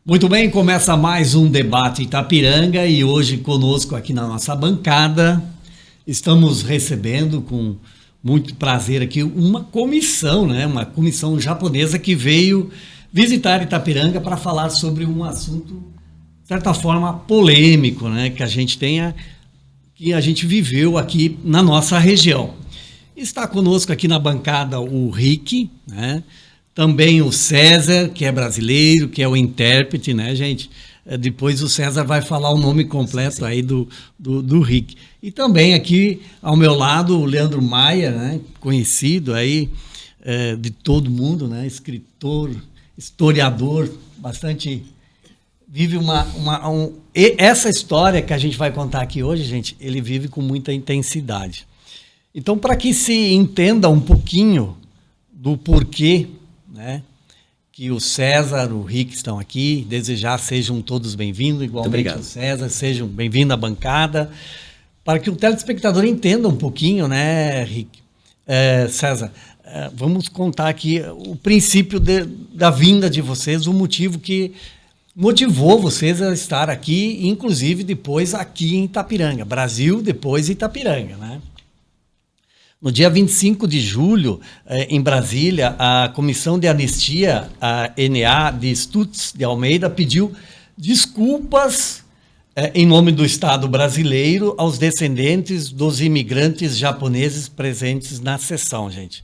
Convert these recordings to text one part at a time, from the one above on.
Muito bem, começa mais um debate Itapiranga e hoje conosco aqui na nossa bancada estamos recebendo com muito prazer aqui uma comissão, né? Uma comissão japonesa que veio visitar Itapiranga para falar sobre um assunto, de certa forma, polêmico, né? Que a gente viveu aqui na nossa região. Está conosco aqui na bancada o Rick, né? Também o César, que é brasileiro, que é o intérprete, né, gente? Depois o César vai falar o nome completo aí do Rick. E também aqui ao meu lado o Leandro Maia, né? Conhecido aí de todo mundo, né? Escritor, historiador, bastante... Vive essa história que a gente vai contar aqui hoje, gente, ele vive com muita intensidade. Então, para que se entenda um pouquinho do porquê, né, que o César, o Rick estão aqui, desejar sejam todos bem-vindos, igualmente o César, sejam bem-vindos à bancada, para que o telespectador entenda um pouquinho, né, Rick? César, vamos contar aqui o princípio da vinda de vocês, o motivo que motivou vocês a estar aqui, inclusive depois aqui em Itapiranga, Brasil, depois Itapiranga, né? No dia 25 de julho, em Brasília, a Comissão de Anistia, a ENA de Stutz de Almeida, pediu desculpas em nome do Estado brasileiro aos descendentes dos imigrantes japoneses presentes na sessão, gente.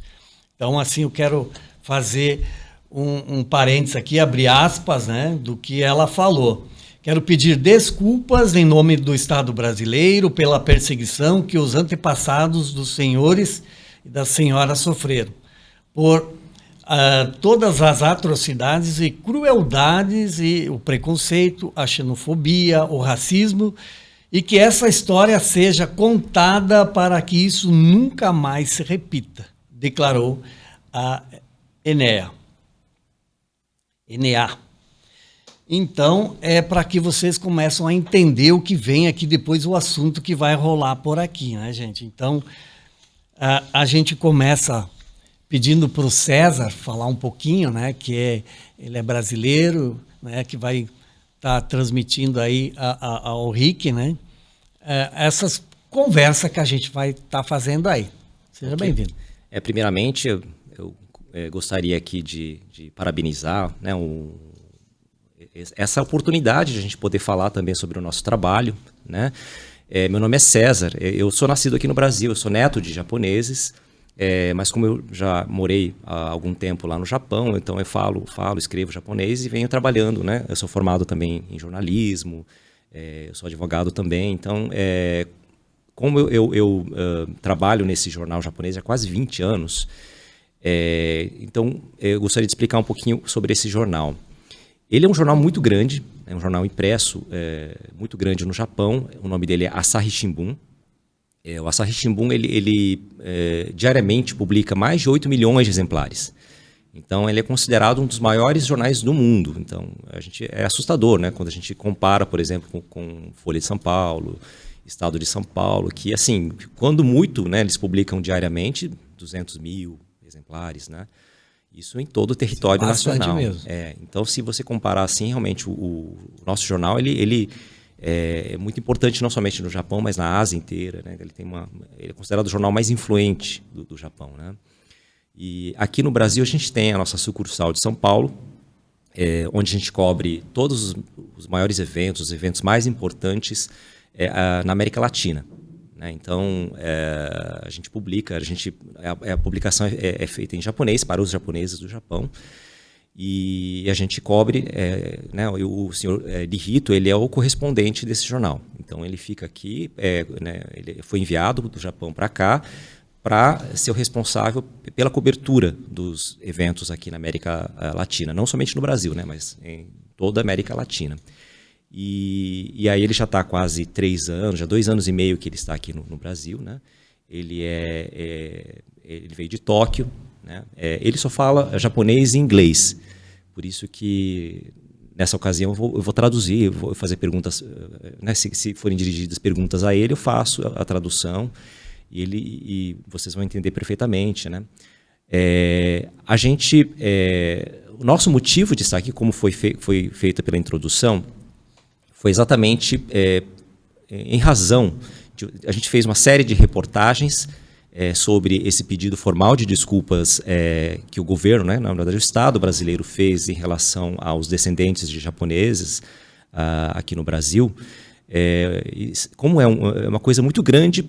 Então, assim, eu quero fazer um parênteses aqui, abrir aspas, né, do que ela falou. Quero pedir desculpas em nome do Estado brasileiro pela perseguição que os antepassados dos senhores e das senhoras sofreram, por todas as atrocidades e crueldades e o preconceito, a xenofobia, o racismo, e que essa história seja contada para que isso nunca mais se repita, declarou a ENA. Então, é para que vocês começem a entender o que vem aqui depois, o assunto que vai rolar por aqui, né, gente? Então, a gente começa pedindo para o César falar um pouquinho, né, ele é brasileiro, né, que vai estar transmitindo aí ao Rick, né, essas conversas que a gente vai estar fazendo aí. Seja bem-vindo. Primeiramente, eu gostaria aqui de parabenizar, né, essa oportunidade de a gente poder falar também sobre o nosso trabalho, né? Meu nome é César, eu sou nascido aqui no Brasil, eu sou neto de japoneses, mas como eu já morei há algum tempo lá no Japão, então eu falo, escrevo japonês e venho trabalhando, né? Eu sou formado também em jornalismo, eu sou advogado também, então como eu trabalho nesse jornal japonês há quase 20 anos, então eu gostaria de explicar um pouquinho sobre esse jornal. Ele é um jornal muito grande, é um jornal impresso muito grande no Japão. O nome dele é Asahi Shimbun. O Asahi Shimbun, ele diariamente publica mais de 8 milhões de exemplares. Então, ele é considerado um dos maiores jornais do mundo. Então, é assustador, né? Quando a gente compara, por exemplo, com Folha de São Paulo, Estado de São Paulo, que, assim, quando muito, né, eles publicam diariamente 200 mil exemplares, né? Isso em todo o território nacional. Mesmo. Então, se você comparar assim, realmente o nosso jornal ele é muito importante não somente no Japão, mas na Ásia inteira, né? Ele é considerado o jornal mais influente do Japão, né? E aqui no Brasil a gente tem a nossa sucursal de São Paulo, onde a gente cobre todos os maiores eventos, os eventos mais importantes na América Latina. Então, a gente publica, a publicação é feita em japonês, para os japoneses do Japão, e a gente cobre, né, o senhor Lihito, ele é o correspondente desse jornal. Então, ele fica aqui, né, ele foi enviado do Japão para cá, para ser o responsável pela cobertura dos eventos aqui na América Latina, não somente no Brasil, né, mas em toda a América Latina. E aí ele já está há quase 3 anos, já 2 anos e meio que ele está aqui no Brasil, né? Ele veio de Tóquio, né? Ele só fala japonês e inglês, por isso que nessa ocasião eu vou traduzir, eu vou fazer perguntas, né? Se forem dirigidas perguntas a ele, eu faço a tradução e vocês vão entender perfeitamente, né? o nosso motivo de estar aqui, como foi feita pela introdução, foi exatamente em razão de... A gente fez uma série de reportagens sobre esse pedido formal de desculpas que o governo, né, na verdade o Estado brasileiro fez em relação aos descendentes de japoneses aqui no Brasil. Como é uma coisa muito grande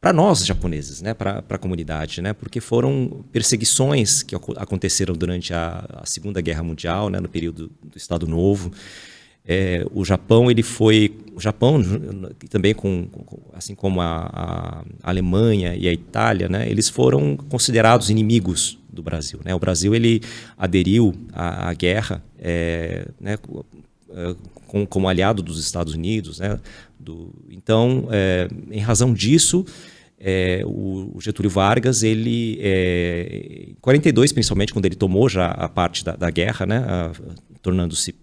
para nós japoneses, né, para a comunidade, né, porque foram perseguições que aconteceram durante a Segunda Guerra Mundial, né, no período do Estado Novo. O Japão também assim como a Alemanha e a Itália, né, eles foram considerados inimigos do Brasil, né? O Brasil ele aderiu à guerra, né, como aliado dos Estados Unidos, né? Então, em razão disso, o Getúlio Vargas, ele, em 42, principalmente, quando ele tomou já a parte da guerra, né? Tornando-se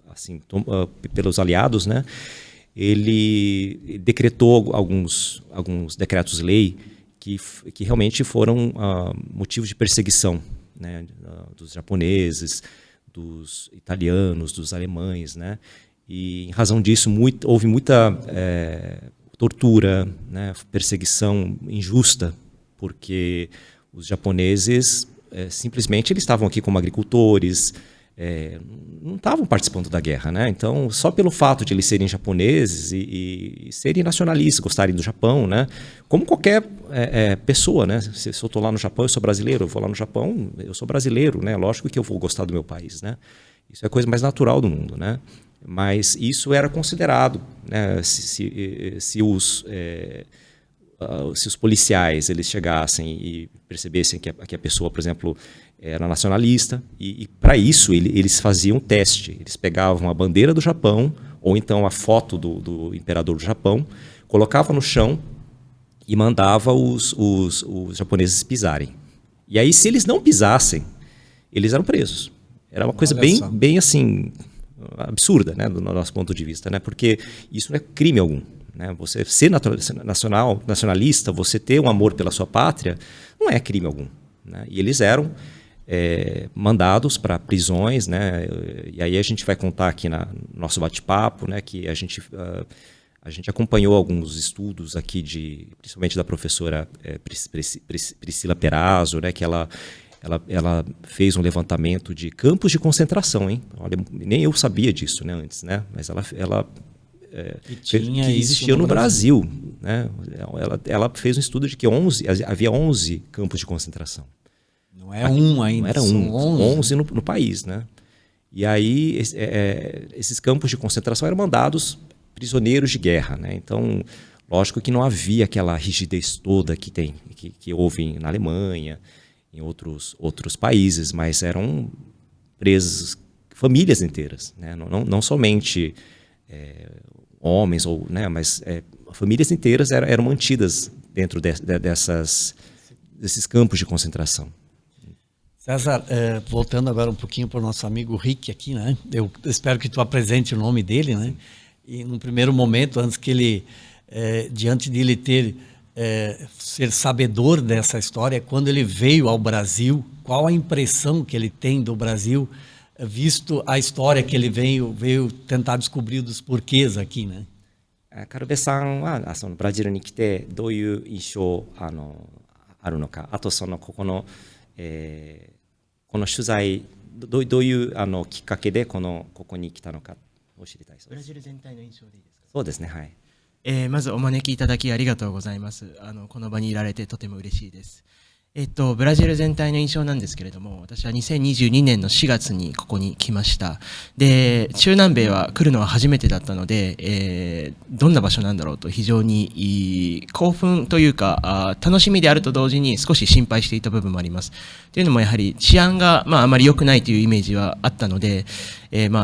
assim, pelos aliados, né? Ele decretou alguns decretos-lei que realmente foram motivos de perseguição, né? Dos japoneses, dos italianos, dos alemães, né? E em razão disso houve muita tortura, né? Perseguição injusta, porque os japoneses simplesmente eles estavam aqui como agricultores, não estavam participando da guerra, né? Então, só pelo fato de eles serem japoneses e serem nacionalistas, gostarem do Japão, né? Como qualquer pessoa, né? Se eu estou lá no Japão, eu sou brasileiro, eu vou lá no Japão, eu sou brasileiro, né? Lógico que eu vou gostar do meu país, né? Isso é a coisa mais natural do mundo, né? Mas isso era considerado, né? Se os policiais eles chegassem e percebessem que a pessoa, por exemplo, era nacionalista, e para isso eles faziam um teste. Eles pegavam a bandeira do Japão, ou então a foto do imperador do Japão, colocavam no chão e mandavam os japoneses pisarem. E aí, se eles não pisassem, eles eram presos. Era uma coisa bem assim, absurda, né, do nosso ponto de vista, né, porque isso não é crime algum. Né? Você ser nacionalista, você ter um amor pela sua pátria, não é crime algum. Né? E eles eram mandados para prisões, né? E aí a gente vai contar aqui no nosso bate-papo, né, que a gente acompanhou alguns estudos aqui, principalmente da professora Priscila Perazzo, né, que ela fez um levantamento de campos de concentração, hein? Olha, nem eu sabia disso, né, antes, né? Mas que existia no Brasil, né? Ela fez um estudo de que havia 11 campos de concentração. Não é um ainda, não era são 11 no país, né? E aí esses campos de concentração eram mandados prisioneiros de guerra, né? Então, lógico que não havia aquela rigidez toda que houve na Alemanha, em outros países, mas eram presas famílias inteiras, né? Não somente homens, né? Mas famílias inteiras eram mantidas dentro desses campos de concentração. César, voltando agora um pouquinho para o nosso amigo Rick aqui, né? Eu espero que tu apresente o nome dele, né? E num primeiro momento, antes que ele, diante de ele ser sabedor dessa história, quando ele veio ao Brasil, qual a impressão que ele tem do Brasil, visto a história que ele veio tentar descobrir dos porquês aqui, né? Karubeさんはそのブラジルに来てどういう印象あるのか、あとこの取材どういうきっかけでここに来たのかを知りたいそうです。ブラジル全体の印象でいいですか？そうですね、はい。まずお招きいただきありがとうございます。この場にいられてとても嬉しいです。ブラジル全体の印象なんですけれども、私は2022年の4月にここに来ました。で、中南米は来るのは初めてだったので、どんな場所なんだろうと非常に興奮というか、楽しみであると同時に少し心配していた部分もあります。というのもやはり治安があまり良くないというイメージはあったので、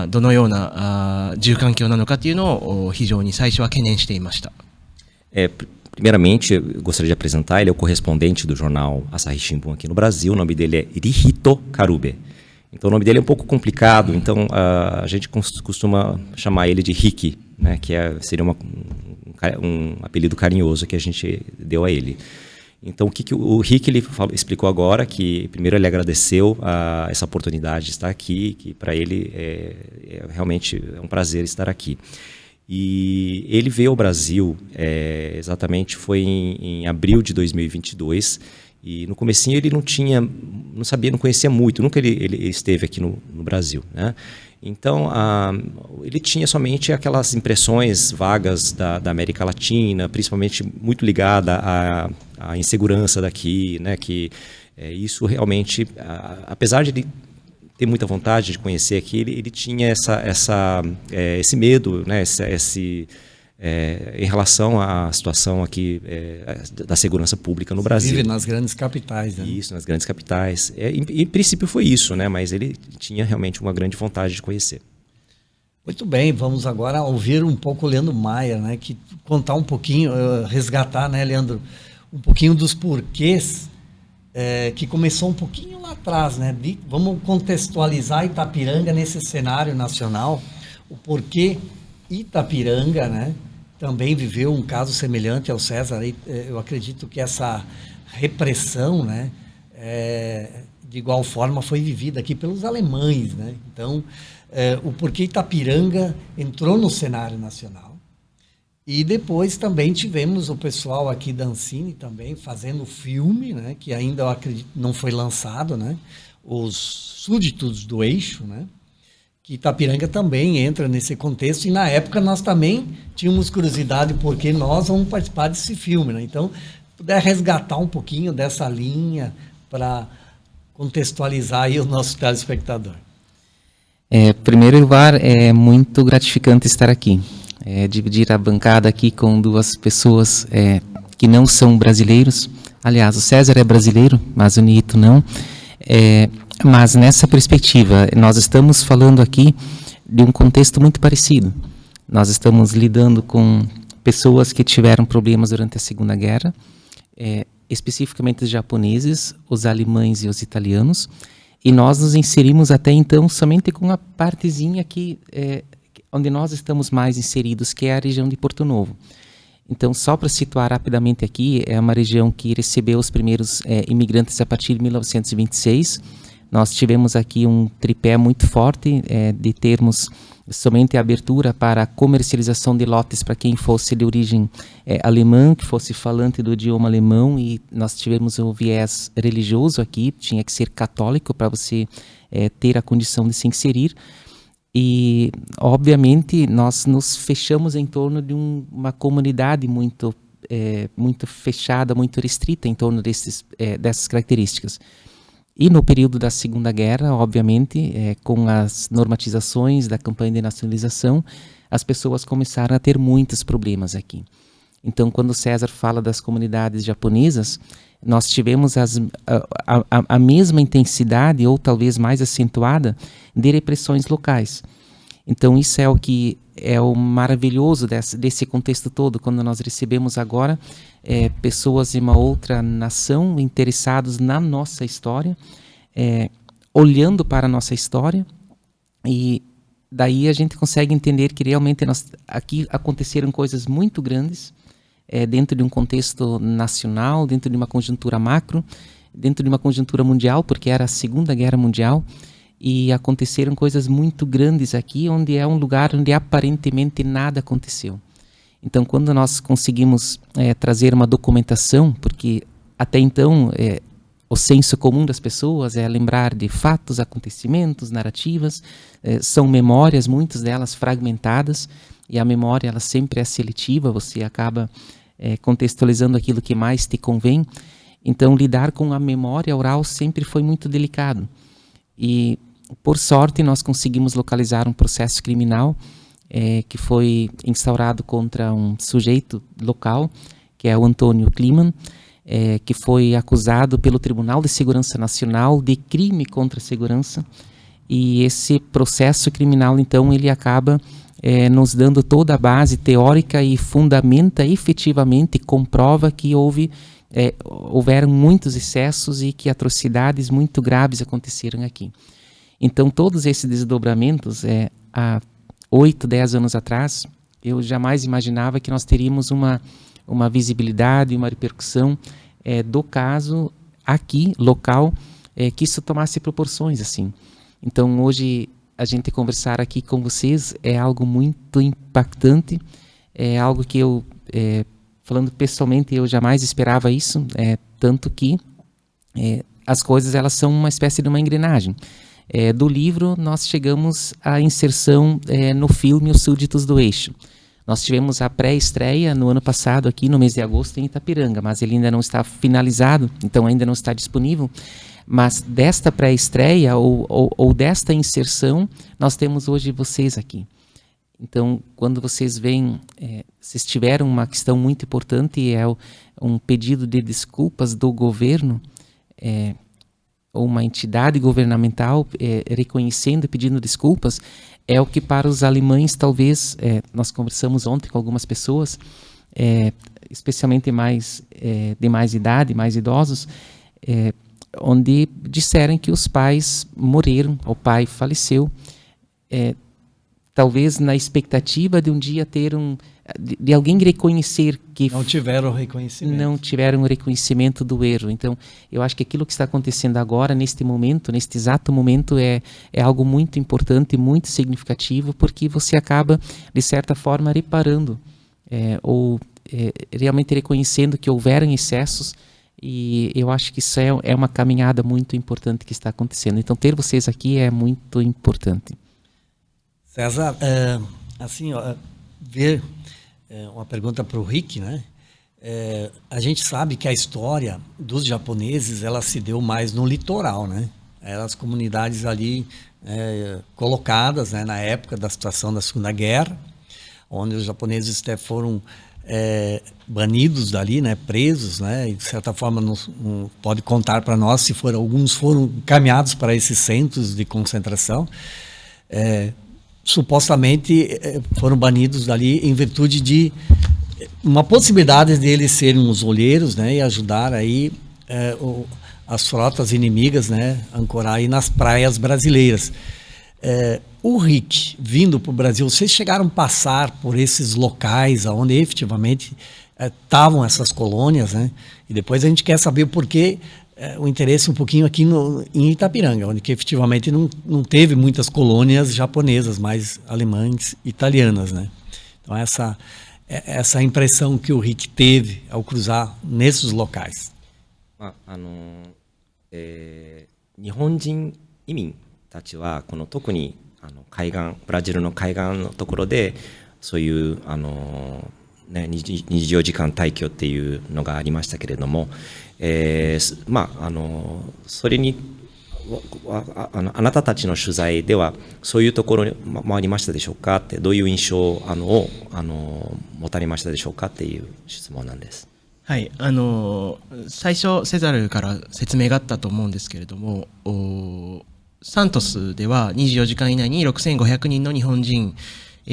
どのような住環境なのかというのを非常に最初は懸念していました。Primeiramente, eu gostaria de apresentar, ele é o correspondente do jornal Asahi Shimbun aqui no Brasil, o nome dele é Rihito Karube. Então o nome dele é um pouco complicado, então a gente costuma chamar ele de Rick, né, que seria um apelido carinhoso que a gente deu a ele. Então, o que o Rick ele explicou agora, que primeiro ele agradeceu essa oportunidade de estar aqui, que para ele realmente é um prazer estar aqui. E ele veio ao Brasil, exatamente foi em abril de 2022, e no comecinho ele não sabia, não conhecia muito, nunca ele esteve aqui no Brasil, né? Então, ele tinha somente aquelas impressões vagas da América Latina, principalmente muito ligada à insegurança daqui, né? Que isso realmente, apesar de ele ter muita vontade de conhecer aqui, ele tinha esse medo, né? Em relação à situação aqui da segurança pública no Brasil. Vive nas grandes capitais, né? Isso, nas grandes capitais. Em princípio foi isso, né? Mas ele tinha realmente uma grande vontade de conhecer. Muito bem, vamos agora ouvir um pouco o Leandro Maia, né? Que contar um pouquinho, resgatar, né, Leandro, um pouquinho dos porquês que começou um pouquinho lá atrás, né? Vamos contextualizar Itapiranga nesse cenário nacional, o porquê Itapiranga, né? Também viveu um caso semelhante ao César. Eu acredito que essa repressão, né, de igual forma foi vivida aqui pelos alemães, né? Então, o porquê Itapiranga entrou no cenário nacional. E depois também tivemos o pessoal aqui da Ancine também fazendo filme, né, que ainda eu acredito não foi lançado, né? Os Súditos do Eixo, né? Que Itapiranga também entra nesse contexto, e na época nós também tínhamos curiosidade porque nós vamos participar desse filme, né? Então, puder resgatar um pouquinho dessa linha para contextualizar aí o nosso telespectador. Em primeiro lugar, é muito gratificante estar aqui, dividir a bancada aqui com duas pessoas que não são brasileiros. Aliás, o César é brasileiro, mas o Nito não. Mas nessa perspectiva, nós estamos falando aqui de um contexto muito parecido. Nós estamos lidando com pessoas que tiveram problemas durante a Segunda Guerra, especificamente os japoneses, os alemães e os italianos, e nós nos inserimos até então somente com a partezinha aqui, onde nós estamos mais inseridos, que é a região de Porto Novo. Então, só para situar rapidamente aqui, é uma região que recebeu os primeiros imigrantes a partir de 1926. Nós tivemos aqui um tripé muito forte de termos somente a abertura para a comercialização de lotes para quem fosse de origem alemã, que fosse falante do idioma alemão, e nós tivemos o viés religioso aqui, tinha que ser católico para você ter a condição de se inserir. E, obviamente, nós nos fechamos em torno de uma comunidade muito fechada, muito restrita em torno dessas características. E no período da Segunda Guerra, obviamente, com as normatizações da campanha de nacionalização, as pessoas começaram a ter muitos problemas aqui. Então, quando César fala das comunidades japonesas, nós tivemos a mesma intensidade, ou talvez mais acentuada, de repressões locais. Então, isso é o que é o maravilhoso desse contexto todo, quando nós recebemos agora pessoas de uma outra nação interessados na nossa história, olhando para a nossa história, e daí a gente consegue entender que realmente aqui aconteceram coisas muito grandes, dentro de um contexto nacional, dentro de uma conjuntura macro, dentro de uma conjuntura mundial, porque era a Segunda Guerra Mundial, e aconteceram coisas muito grandes aqui, onde é um lugar onde aparentemente nada aconteceu. Então, quando nós conseguimos trazer uma documentação, porque até então o senso comum das pessoas é lembrar de fatos, acontecimentos, narrativas, são memórias, muitas delas fragmentadas, e a memória ela sempre é seletiva, você acaba contextualizando aquilo que mais te convém. Então, lidar com a memória oral sempre foi muito delicado. E, por sorte, nós conseguimos localizar um processo criminal que foi instaurado contra um sujeito local, que é o Antônio Kliman, que foi acusado pelo Tribunal de Segurança Nacional de crime contra a segurança. E esse processo criminal, então, ele acaba nos dando toda a base teórica e fundamenta efetivamente, comprova que houveram muitos excessos e que atrocidades muito graves aconteceram aqui. Então, todos esses desdobramentos, há 8, 10 anos atrás, eu jamais imaginava que nós teríamos uma visibilidade, uma repercussão do caso aqui, local, que isso tomasse proporções assim. Então, hoje, a gente conversar aqui com vocês é algo muito impactante, é algo que eu, falando pessoalmente, eu jamais esperava isso, tanto que as coisas elas são uma espécie de uma engrenagem. Do livro, nós chegamos à inserção no filme Os Súditos do Eixo. Nós tivemos a pré-estreia no ano passado, aqui no mês de agosto, em Itapiranga, mas ele ainda não está finalizado, então ainda não está disponível. Mas desta pré-estreia ou desta inserção, nós temos hoje vocês aqui. Então, quando vocês veem, vocês tiveram uma questão muito importante, um pedido de desculpas do governo, ou uma entidade governamental reconhecendo e pedindo desculpas, é o que para os alemães, talvez, nós conversamos ontem com algumas pessoas, especialmente de mais idade, mais idosos, onde disseram que os pais morreram, o pai faleceu, talvez na expectativa de um dia ter de alguém reconhecer que não tiveram reconhecimento. Não tiveram o reconhecimento do erro. Então, eu acho que aquilo que está acontecendo agora, neste momento, neste exato momento, é algo muito importante, muito significativo, porque você acaba, de certa forma, reparando ou realmente reconhecendo que houveram excessos, e eu acho que isso é uma caminhada muito importante que está acontecendo. Então, ter vocês aqui é muito importante. César, assim, ver uma pergunta para o Rick, né? A gente sabe que a história dos japoneses, ela se deu mais no litoral, né? Eram as comunidades ali colocadas, né, na época da situação da Segunda Guerra, onde os japoneses até foram banidos dali, né, presos, né, e de certa forma não pode contar para nós se alguns foram encaminhados para esses centros de concentração. Supostamente foram banidos dali em virtude de uma possibilidade deles serem os olheiros, né, e ajudar aí as frotas inimigas, né, ancorar aí nas praias brasileiras. O Rick, vindo para o Brasil, vocês chegaram a passar por esses locais onde efetivamente estavam essas colônias, né? E depois a gente quer saber o porquê, o interesse um pouquinho aqui em Itapiranga, onde que efetivamente não teve muitas colônias japonesas, mas alemãs, italianas, né? Então essa impressão que o Rick teve ao cruzar nesses locais. 日本人移民たちはこの特に海岸ブラジルの海岸のところでそういう24時間退去っていうのがありましたけれども、それにあなたたちの取材ではそういうところもありましたでしょうかって、どういう印象を持たれましたでしょうかっていう質問なんです。はい、最初セザルから説明があったと思うんですけれども、サントスでは24時間以内に6500人の日本人、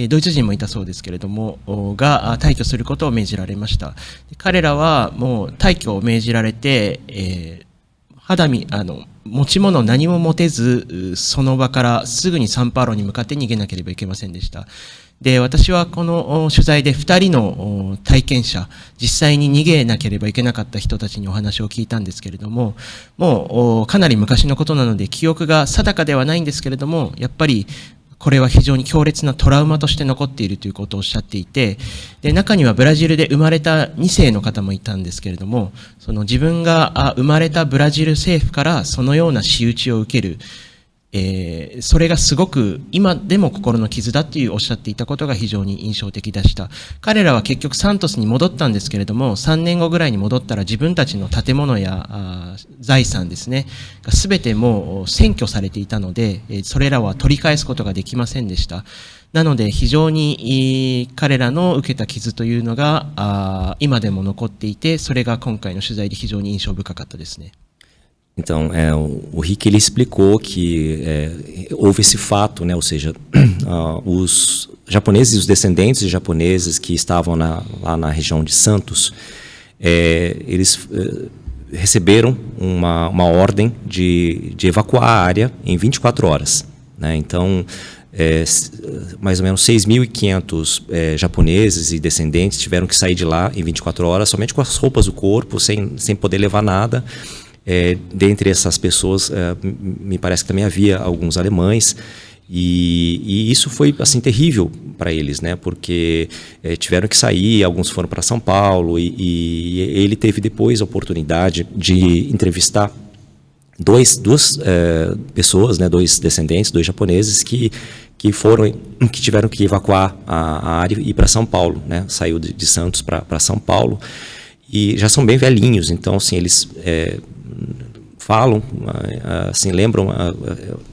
ドイツ人もいたそうですけれどもが退去することを命じられました。彼らはもう退去を命じられて、持ち物何も持てずその場からすぐにサンパウロに向かって逃げなければいけませんでした。で、私はこの取材で2人の体験者、実際に逃げなければいけなかった人たちにお話を聞いたんですけれども、もうかなり昔のことなので記憶が定かではないんですけれども、やっぱりこれは非常に強烈なトラウマとして残っているということをおっしゃっていて、で、中にはブラジルで生まれた2世の方もいたんですけれども、その自分が生まれたブラジル政府からそのような仕打ちを受ける、それがすごく今でも心の傷だっていうおっしゃっていたことが非常に印象的でした。彼らは結局サントスに戻ったんですけれども、3年後ぐらいに戻ったら自分たちの建物や財産ですねが全てもう占拠されていたので、それらは取り返すことができませんでした。なので非常に彼らの受けた傷というのが今でも残っていて、それが今回の取材で非常に印象深かったですね。Então, o Rick ele explicou que houve esse fato, né? Ou seja, os japoneses e os descendentes de japoneses que estavam lá na região de Santos, eles receberam uma ordem de evacuar a área em 24 horas. Né? Então, mais ou menos 6.500 japoneses e descendentes tiveram que sair de lá em 24 horas, somente com as roupas do corpo, sem poder levar nada. Dentre essas pessoas, me parece que também havia alguns alemães, e isso foi assim terrível para eles, né? Porque tiveram que sair, alguns foram para São Paulo, e ele teve depois a oportunidade de entrevistar duas pessoas, né? 2 descendentes, 2 japoneses que tiveram que evacuar a área e ir para São Paulo, né? Saiu de Santos para São Paulo, e já são bem velhinhos, então assim eles falam, assim, lembram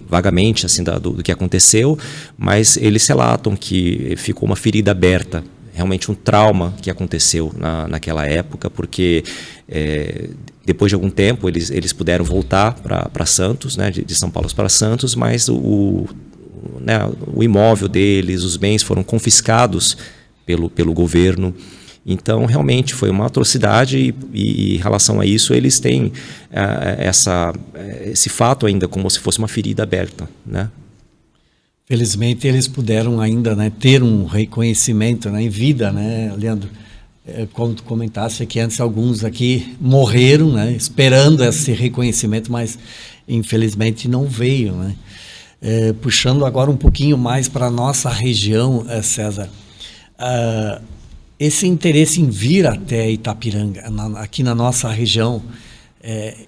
vagamente assim do que aconteceu, mas eles relatam que ficou uma ferida aberta, realmente um trauma que aconteceu naquela época, porque depois de algum tempo eles puderam voltar para Santos, né, de São Paulo para Santos, mas o imóvel deles, os bens foram confiscados pelo governo. Então, realmente, foi uma atrocidade, e em relação a isso, eles têm esse fato ainda como se fosse uma ferida aberta, né? Felizmente, eles puderam ainda, né, ter um reconhecimento, né, em vida, né, Leandro? Como tu comentaste aqui antes, alguns aqui morreram, né, esperando esse reconhecimento, mas infelizmente não veio, né? Puxando agora um pouquinho mais para a nossa região, César, esse interesse em vir até Itapiranga, aqui na nossa região,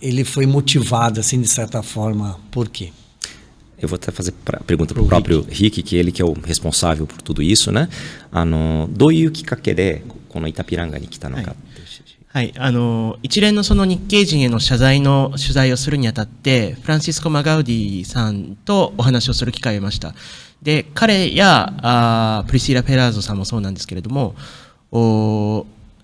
ele foi motivado, assim, de certa forma, por quê? Eu vou até fazer a pergunta para o próprio Rick, que ele que é o responsável por tudo isso, né? どういうきっかけでこのItapirangaに来たのか。はい、一連のその日系人への謝罪の取材をするにあたって、フランシスコ・マガウディさんとお話をする機会を得ました。で、彼やプリシーラ・ペラーゾさんもそうなんですけれども、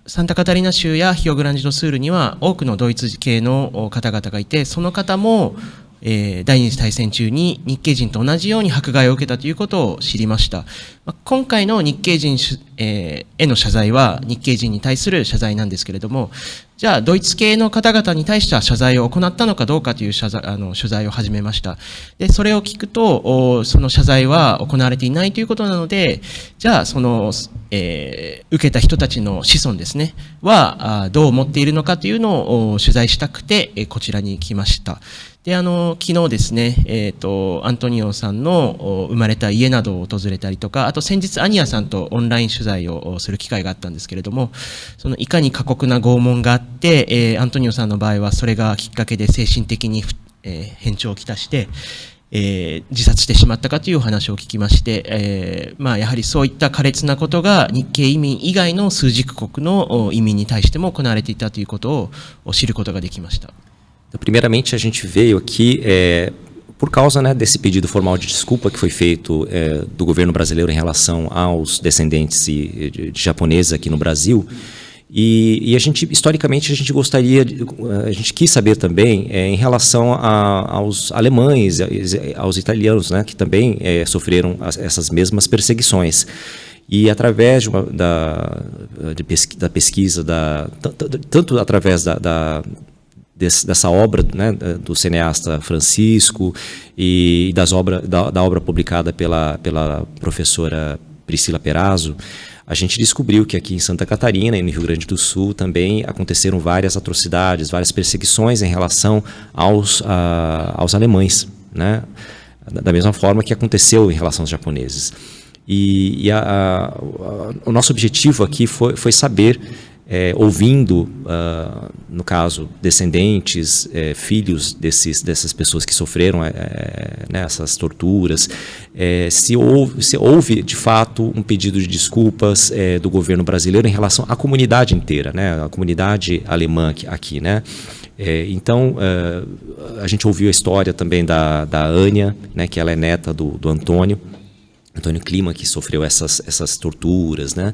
サンタカタリナ州やヒオグランジドスールには多くのドイツ系の方々がいて、その方も第二次大戦中に日系人と同じように迫害を受けたということを知りました。今回の日系人への謝罪は日系人に対する謝罪なんですけれども、じゃあドイツ系の方々に対しては謝罪を行ったのかどうかという取材を始めました。で、それを聞くと、その謝罪は行われていないということなので、じゃあその、受けた人たちの子孫ですね、はどう思っているのかというのを取材したくて、こちらに来ました。で、昨日ですね、アントニオさんの生まれた家などを訪れたりとか、あと先日アニアさんとオンライン取材をする機会があったんですけれども、そのいかに過酷な拷問があって、アントニオさんの場合はそれがきっかけで精神的に変調をきたして、自殺してしまったかというお話を聞きまして、やはりそういった苛烈なことが日系移民以外の枢軸国の移民に対しても行われていたということを知ることができました。Primeiramente, a gente veio aqui por causa, né, desse pedido formal de desculpa que foi feito do governo brasileiro em relação aos descendentes de japoneses aqui no Brasil. E a gente, historicamente, a gente quis saber também em relação aos alemães, aos italianos, né, que também sofreram essas mesmas perseguições. E através da pesquisa, tanto através dessa obra, né, do cineasta Francisco e da obra publicada pela professora Priscila Perazzo, a gente descobriu que aqui em Santa Catarina e no Rio Grande do Sul também aconteceram várias atrocidades, várias perseguições em relação aos alemães, né, da mesma forma que aconteceu em relação aos japoneses. E o nosso objetivo aqui foi saber, ouvindo, no caso, descendentes, filhos dessas pessoas que sofreram essas torturas, se houve, de fato, um pedido de desculpas do governo brasileiro em relação à comunidade inteira, né, a comunidade alemã aqui, né? Então, a gente ouviu a história também da Ania, né, que ela é neta do Antônio Klima, que sofreu essas torturas, né?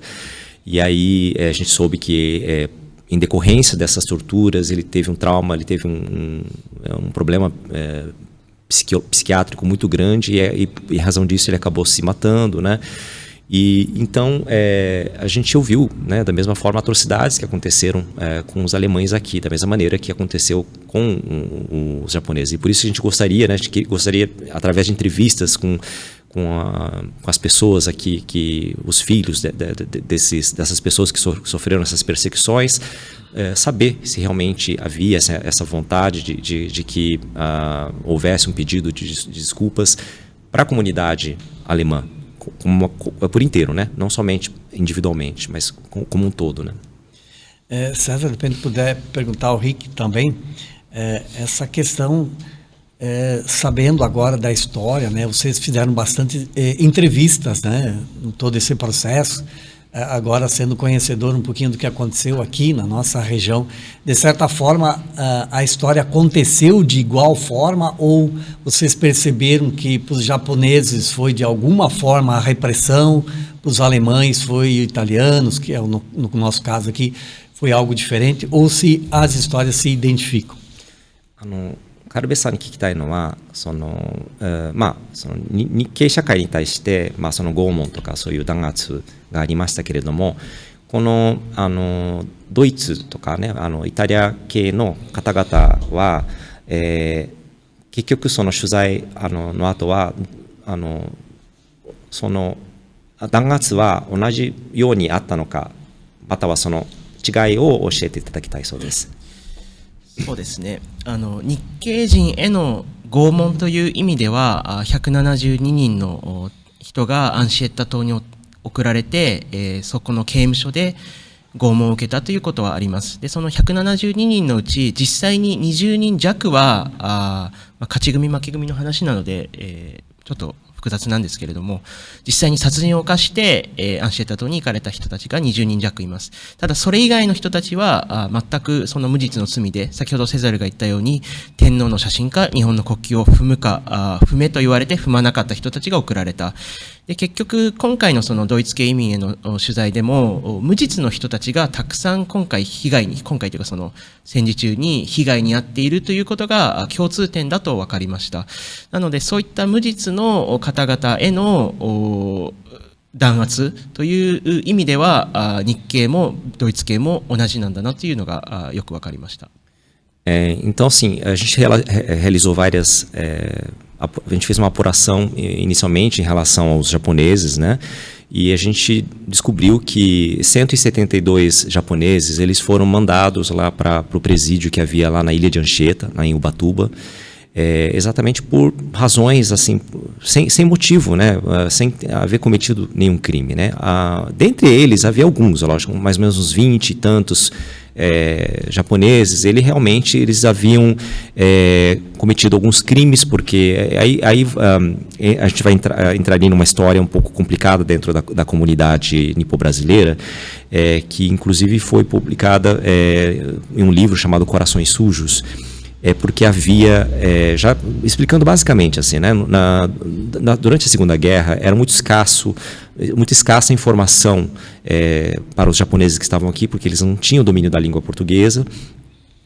E aí a gente soube que, em decorrência dessas torturas, ele teve um trauma, ele teve um problema psiquiátrico muito grande e em razão disso ele acabou se matando, né? E então a gente ouviu, né, da mesma forma, atrocidades que aconteceram com os alemães aqui, da mesma maneira que aconteceu com os japoneses. E por isso a gente gostaria, né, através de entrevistas com as pessoas aqui, os filhos dessas pessoas que sofreram essas perseguições, saber se realmente havia essa vontade de que houvesse um pedido de desculpas para a comunidade alemã, por inteiro, né? Não somente individualmente, mas como um todo, né? César, de repente puder perguntar ao Rick também, essa questão, sabendo agora da história, né? Vocês fizeram bastante entrevistas, né? Em todo esse processo, agora sendo conhecedor um pouquinho do que aconteceu aqui na nossa região, de certa forma a história aconteceu de igual forma, ou vocês perceberam que para os japoneses foi de alguma forma a repressão, para os alemães foi italianos, que é no nosso caso aqui, foi algo diferente, ou se as histórias se identificam? 軽部さんに聞きたいのはその日系社会に対して、その拷問とかそういう弾圧がありましたけれども、このドイツとかね、イタリア系の方々は、結局その取材の後はその弾圧は同じようにあったのか、またはその違いを教えていただきたいそうです。そうですね、日系人への拷問という意味では172人の人がアンシエッタ島に送られて、そこの刑務所で拷問を受けたということはあります。でその172人のうち実際に20人弱は勝ち組負け組の話なので、ちょっと複雑なんですけれども、実際に殺人を犯して、アンシエッタ島に行かれた人たちが20人弱います。ただそれ以外の人たちは全くその無実の罪で、先ほどセザルが言ったように天皇の写真か日本の国旗を踏むか踏めと言われて踏まなかった人たちが送られた。で結局今回のそのドイツ系移民への取材でも無実の人たちがたくさん今回というかその戦時中に被害に遭っているということが共通点だと分かりました。なのでそういった無実の方々への弾圧という意味では日系もドイツ系も同じなんだなというのがよく分かりました。Então, assim, a gente realizou várias... a gente fez uma apuração inicialmente em relação aos japoneses, né? E a gente descobriu que 172 japoneses eles foram mandados lá para o presídio que havia lá na ilha de Anchieta, lá em Ubatuba, exatamente por razões assim, sem motivo, né? Sem haver cometido nenhum crime, né? Dentre eles havia alguns, lógico, mais ou menos uns 20 e tantos japoneses, eles haviam cometido alguns crimes, porque aí a gente vai entrar numa história um pouco complicada dentro da comunidade nipo-brasileira, que inclusive foi publicada em um livro chamado Corações Sujos, porque havia, já explicando basicamente assim, né, durante a Segunda Guerra era muito escassa a informação para os japoneses que estavam aqui, porque eles não tinham domínio da língua portuguesa,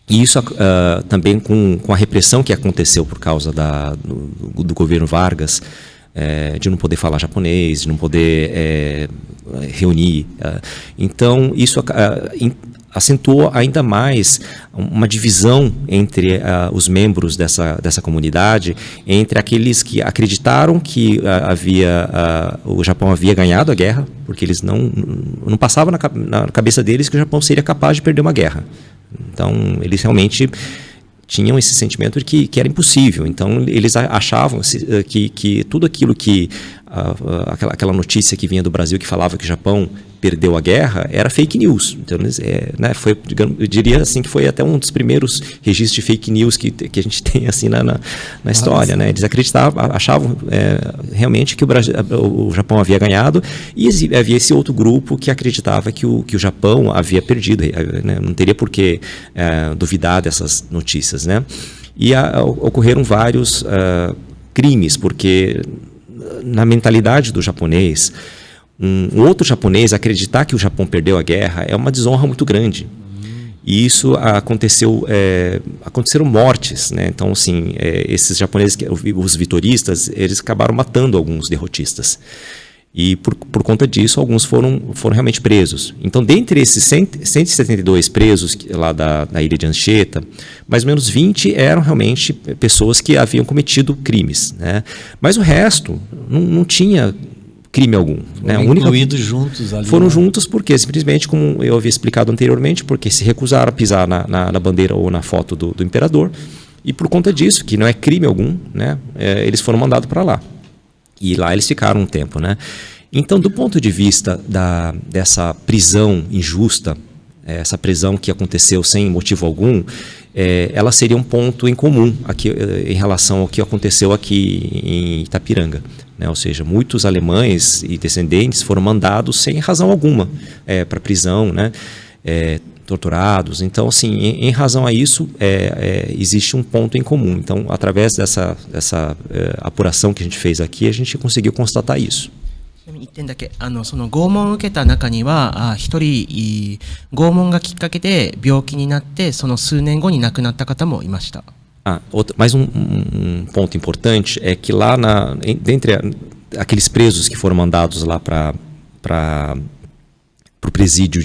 e isso também com a repressão que aconteceu por causa do governo Vargas, de não poder falar japonês, de não poder reunir. Então isso acentuou ainda mais uma divisão entre os membros dessa comunidade, entre aqueles que acreditaram que o Japão havia ganhado a guerra, porque eles não passava na cabeça deles que o Japão seria capaz de perder uma guerra. Então, eles realmente tinham esse sentimento de que era impossível. Então, eles achavam que tudo aquilo que... aquela notícia que vinha do Brasil que falava que o Japão perdeu a guerra era fake news. Então, né, foi, digamos, eu diria assim que foi até um dos primeiros registros de fake news que a gente tem assim na história. Né? Eles achavam realmente que o Japão havia ganhado, e havia esse outro grupo que acreditava que o Japão havia perdido. Né? Não teria por que duvidar dessas notícias. Né? E ocorreram vários crimes, porque na mentalidade do japonês, um outro japonês acreditar que o Japão perdeu a guerra é uma desonra muito grande. E isso aconteceram mortes, né? Então, assim, esses japoneses, os vitoristas, eles acabaram matando alguns derrotistas. E por conta disso, alguns foram realmente presos. Então, dentre esses 172 presos lá da ilha de Anchieta, mais ou menos 20 eram realmente pessoas que haviam cometido crimes, né? Mas o resto não tinha crime algum. Né? Incluídos juntos ali. Foram juntos porque, simplesmente, como eu havia explicado anteriormente, porque se recusaram a pisar na bandeira ou na foto do imperador, e por conta disso, que não é crime algum, né? Eles foram mandados para lá. E lá eles ficaram um tempo, né? Então, do ponto de vista dessa prisão injusta, essa prisão que aconteceu sem motivo algum, ela seria um ponto em comum aqui, em relação ao que aconteceu aqui em Itapiranga. Né? Ou seja, muitos alemães e descendentes foram mandados sem razão alguma para prisão, né? Torturados. Então, assim, em razão a isso, existe um ponto em comum. Então, através dessa apuração que a gente fez aqui, a gente conseguiu constatar isso. 1点だけ、その拷問を受けた中には、一人、拷問がきっかけで病気になって、その数年後に亡くなった方もいました。Mais um ponto importante é que lá dentre aqueles presos que foram mandados lá para o presídio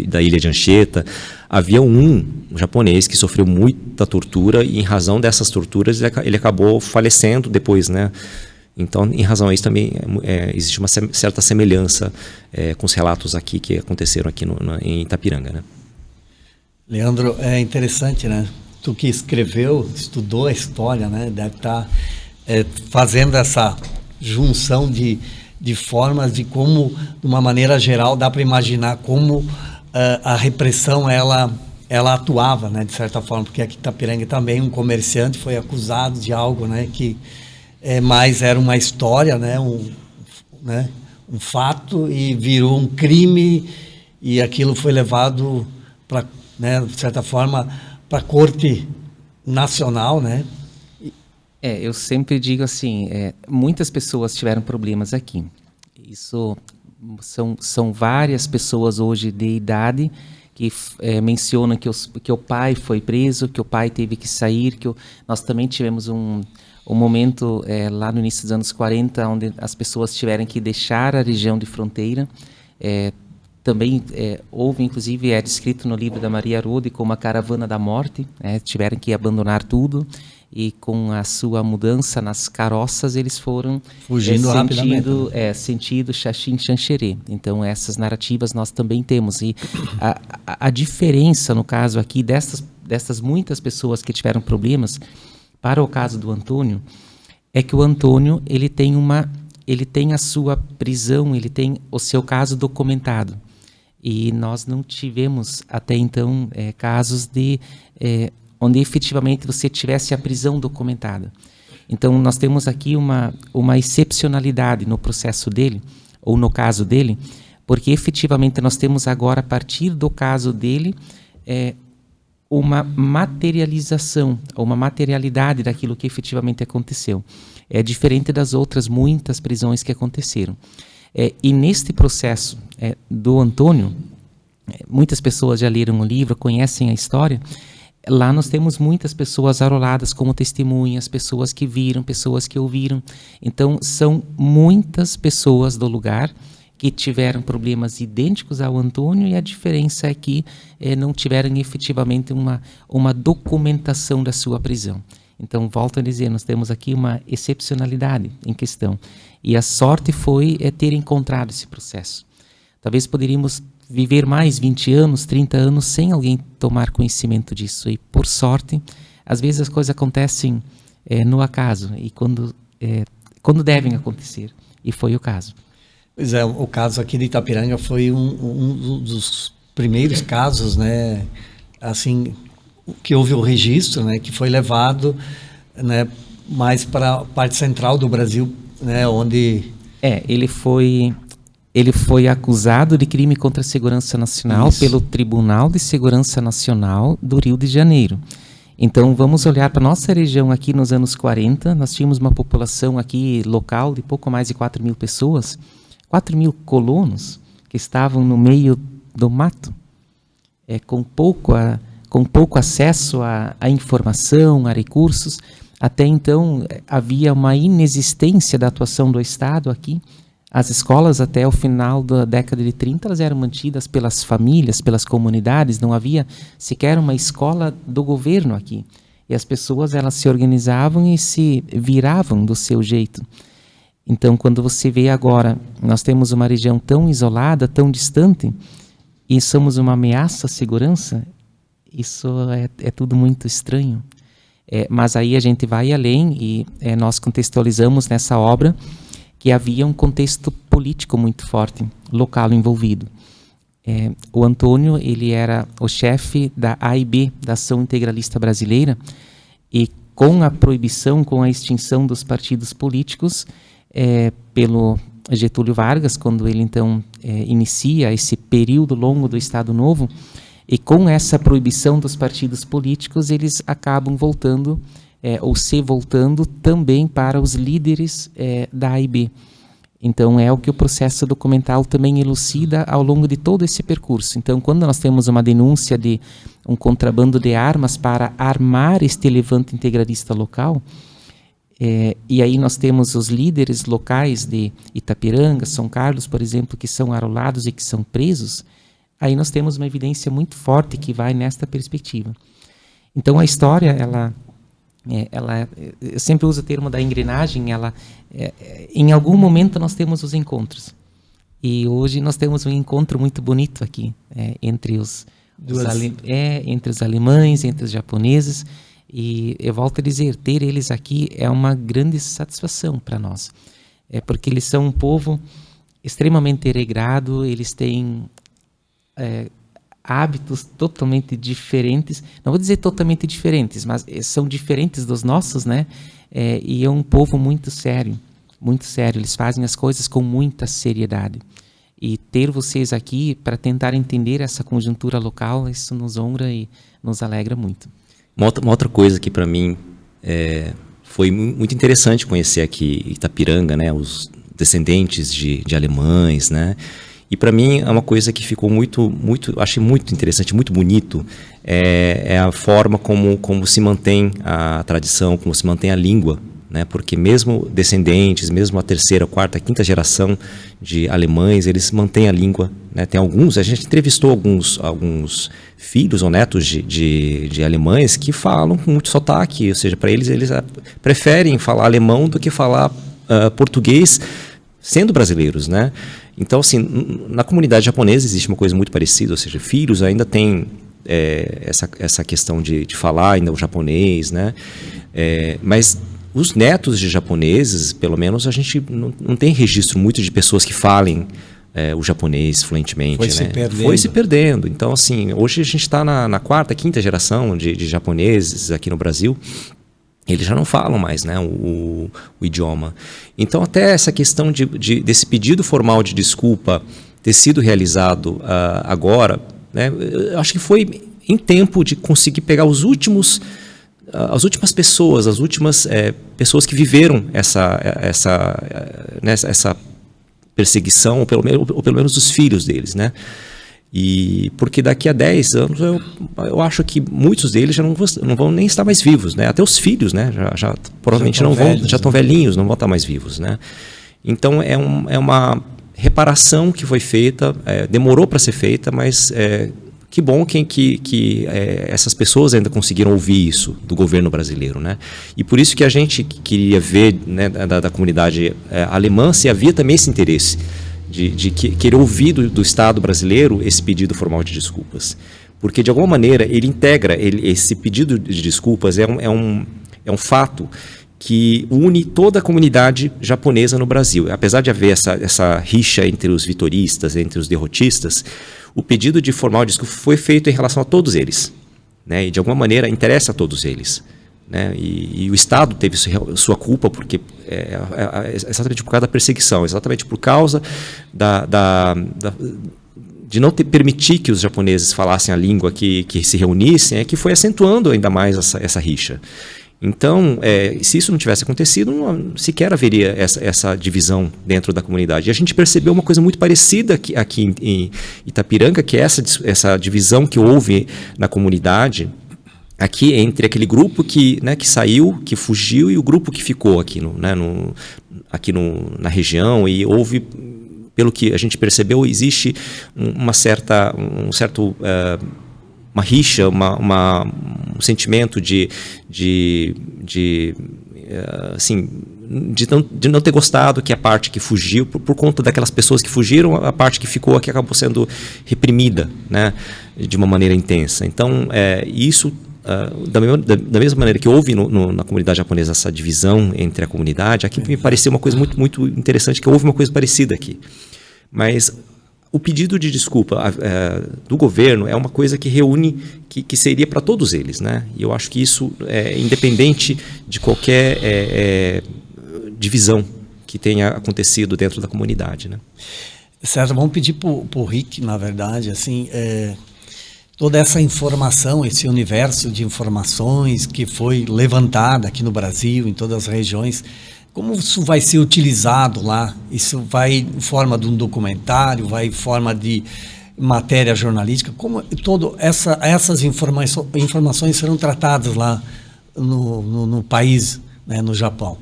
da ilha de Anchieta, havia um japonês que sofreu muita tortura e, em razão dessas torturas, ele acabou falecendo depois, né? Então, em razão a isso, também existe uma certa semelhança com os relatos aqui que aconteceram aqui em Itapiranga, né? Leandro, é interessante, né? Tu que escreveu, estudou a história, né? Deve estar fazendo essa junção de formas de como, de uma maneira geral, dá para imaginar como a repressão ela atuava, né? De certa forma, porque aqui em Itapiranga também um comerciante foi acusado de algo, né? Que mais era uma história, né? Um fato, e virou um crime, e aquilo foi levado para, né? De certa forma, para a corte nacional, né? Eu sempre digo assim, muitas pessoas tiveram problemas aqui. Isso são várias pessoas hoje de idade que mencionam que o pai foi preso, que o pai teve que sair, nós também tivemos um momento lá no início dos anos 40, onde as pessoas tiveram que deixar a região de fronteira. Também houve, inclusive, é descrito no livro da Maria Rode como a caravana da morte, tiveram que abandonar tudo, e com a sua mudança nas carroças eles foram fugindo rapidamente, sentido Xaxim Xanxerê. Então essas narrativas nós também temos, e a diferença no caso aqui dessas muitas pessoas que tiveram problemas para o caso do Antônio é que o Antônio ele tem a sua prisão, ele tem o seu caso documentado. E nós não tivemos até então casos onde efetivamente você tivesse a prisão documentada. Então nós temos aqui uma excepcionalidade no processo dele, ou no caso dele, porque efetivamente nós temos agora, a partir do caso dele, uma materialização, uma materialidade daquilo que efetivamente aconteceu. É diferente das outras muitas prisões que aconteceram. E neste processo do Antônio, muitas pessoas já leram o livro, conhecem a história. Lá nós temos muitas pessoas arroladas como testemunhas, pessoas que viram, pessoas que ouviram. Então, são muitas pessoas do lugar que tiveram problemas idênticos ao Antônio, e a diferença é que não tiveram efetivamente uma documentação da sua prisão. Então, volto a dizer, nós temos aqui uma excepcionalidade em questão. E a sorte foi ter encontrado esse processo. Talvez poderíamos viver mais 20 anos, 30 anos, sem alguém tomar conhecimento disso. E, por sorte, às vezes as coisas acontecem no acaso, e quando devem acontecer. E foi o caso. Pois é, o caso aqui de Itapiranga foi um dos primeiros casos, né? Assim, que houve o registro, né? Que foi levado, né? Mais para a parte central do Brasil, né? Onde... Ele foi acusado de crime contra a segurança nacional pelo Tribunal de Segurança Nacional do Rio de Janeiro. Então, vamos olhar para a nossa região aqui nos anos 40. Nós tínhamos uma população aqui local de pouco mais de 4 mil pessoas, 4 mil colonos que estavam no meio do mato, com pouco acesso à informação, a recursos. Até então, havia uma inexistência da atuação do Estado aqui. As escolas, até o final da década de 30, elas eram mantidas pelas famílias, pelas comunidades, não havia sequer uma escola do governo aqui. E as pessoas, elas se organizavam e se viravam do seu jeito. Então, quando você vê agora, nós temos uma região tão isolada, tão distante, e somos uma ameaça à segurança, isso é tudo muito estranho. Mas aí a gente vai além e nós contextualizamos nessa obra que havia um contexto político muito forte, local envolvido. O Antônio, ele era o chefe da AIB, da Ação Integralista Brasileira, e com a proibição, com a extinção dos partidos políticos, pelo Getúlio Vargas, quando ele então inicia esse período longo do Estado Novo, e com essa proibição dos partidos políticos, eles acabam voltando ou se voltando também para os líderes da AIB. Então, é o que o processo documental também elucida ao longo de todo esse percurso. Então, quando nós temos uma denúncia de um contrabando de armas para armar este levante integralista local, e aí nós temos os líderes locais de Itapiranga, São Carlos, por exemplo, que são arrolados e que são presos, aí nós temos uma evidência muito forte que vai nesta perspectiva. Então, a história, eu sempre uso o termo da engrenagem, em algum momento nós temos os encontros. E hoje nós temos um encontro muito bonito aqui, entre os alemães, entre os japoneses, e eu volto a dizer, ter eles aqui é uma grande satisfação para nós. Porque eles são um povo extremamente regrado, eles têm hábitos totalmente diferentes, não vou dizer totalmente diferentes, mas são diferentes dos nossos, né? E é um povo muito sério, eles fazem as coisas com muita seriedade. E ter vocês aqui para tentar entender essa conjuntura local, isso nos honra e nos alegra muito. Uma outra coisa que para mim foi muito interessante conhecer aqui Itapiranga, né? Os descendentes de alemães, né? E para mim é uma coisa que ficou achei muito interessante, muito bonito, é a forma como se mantém a tradição, como se mantém a língua, né? Porque mesmo descendentes, mesmo a terceira, quarta, quinta geração de alemães, eles mantêm a língua, né? Tem alguns, a gente entrevistou alguns filhos ou netos de alemães que falam com muito sotaque, ou seja, para eles preferem falar alemão do que falar português, sendo brasileiros, né? Então, assim, na comunidade japonesa existe uma coisa muito parecida, ou seja, filhos ainda têm essa questão de falar ainda o japonês, né? Mas os netos de japoneses, pelo menos, a gente não tem registro muito de pessoas que falem o japonês fluentemente, Foi se perdendo. Então, assim, hoje a gente está na quarta, quinta geração de japoneses aqui no Brasil. Eles já não falam mais, né, o idioma. Então, até essa questão desse pedido formal de desculpa ter sido realizado agora, né, eu acho que foi em tempo de conseguir pegar as últimas pessoas, as últimas pessoas que viveram essa perseguição, ou pelo menos os filhos deles, né? E porque daqui a 10 anos eu acho que muitos deles já não vão nem estar mais vivos, né? Até os filhos, né? Já provavelmente já estão velhinhos, não vão estar mais vivos, né? Então é uma reparação que foi feita, demorou para ser feita, mas que bom que essas pessoas ainda conseguiram ouvir isso do governo brasileiro, né? E por isso que a gente queria ver, né, da comunidade alemã se havia também esse interesse de querer ouvir do Estado brasileiro esse pedido formal de desculpas. Porque, de alguma maneira, ele integra, esse pedido de desculpas é um fato que une toda a comunidade japonesa no Brasil. Apesar de haver essa rixa entre os vitoristas, entre os derrotistas, o pedido de formal de desculpa foi feito em relação a todos eles, né? E, de alguma maneira, interessa a todos eles, né? E o Estado teve sua culpa porque exatamente por causa da perseguição, exatamente por causa de não permitir que os japoneses falassem a língua, que se reunissem, que foi acentuando ainda mais essa rixa. Então, se isso não tivesse acontecido, sequer haveria essa divisão dentro da comunidade. E a gente percebeu uma coisa muito parecida aqui em Itapiranga, que é essa divisão que houve na comunidade, aqui entre aquele grupo que saiu, que fugiu, e o grupo que ficou aqui aqui na região, e houve, pelo que a gente percebeu, existe uma rixa, um sentimento assim, de não ter gostado que a parte que fugiu, por conta daquelas pessoas que fugiram, a parte que ficou aqui acabou sendo reprimida, né, de uma maneira intensa. Então, isso, da mesma maneira que houve na comunidade japonesa essa divisão entre a comunidade, aqui me pareceu uma coisa muito, muito interessante, que houve uma coisa parecida aqui. Mas o pedido de desculpa do governo é uma coisa que reúne, que seria para todos eles, né? E eu acho que isso é independente de qualquer divisão que tenha acontecido dentro da comunidade, né? César, vamos pedir para o Rick, na verdade, assim, toda essa informação, esse universo de informações que foi levantada aqui no Brasil, em todas as regiões, como isso vai ser utilizado lá? Isso vai em forma de um documentário, vai em forma de matéria jornalística? Como essas informações serão tratadas lá no país, né, no Japão?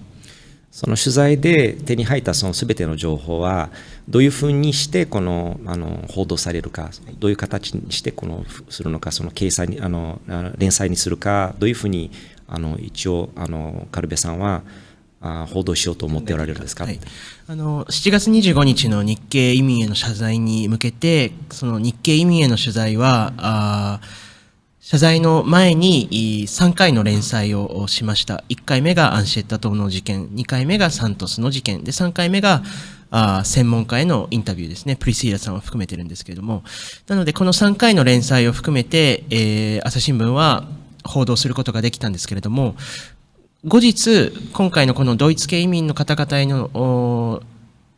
その取材で手に入ったその全ての情報はどういうふうにして報道されるか、どういう形にしてするのか、その掲載に連載にするか、どういうふうに一応軽部さんは報道しようと思っておられるんですか。はい、7月25日の日系移民への謝罪に向けて、その日系移民への取材は謝罪の前に3回の連載をしました。1回目がアンシェッタ島の事件、2回目がサントスの事件で、3回目が専門家へのインタビューですね。プリシーラさんを含めてるんですけれども、なのでこの3回の連載を含めて、朝日新聞は報道することができたんですけれども、後日今回のこのドイツ系移民の方々への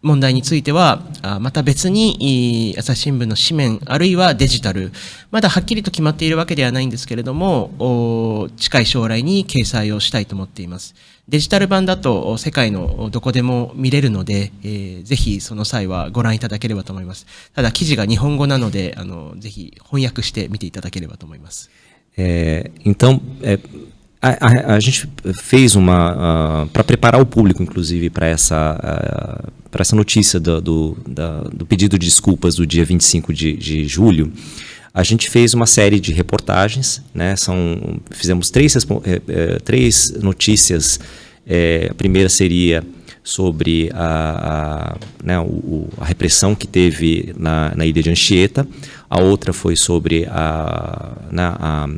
問題についてはまた別に朝日新聞の紙面あるいはデジタル、まだはっきりと決まっているわけではないんですけれども、近い将来に掲載をしたいと思っています。デジタル版だと世界のどこでも見れるので、ぜひその際はご覧いただければと思います。たda記事が日本語なのでぜひ翻訳して見ていただければと思います。Então, a gente fez para preparar o público, inclusive, para essa notícia do pedido de desculpas do dia 25 de julho. A gente fez uma série de reportagens, né? Fizemos três notícias. A primeira seria sobre a repressão que teve na ilha de Anchieta. A outra foi sobre a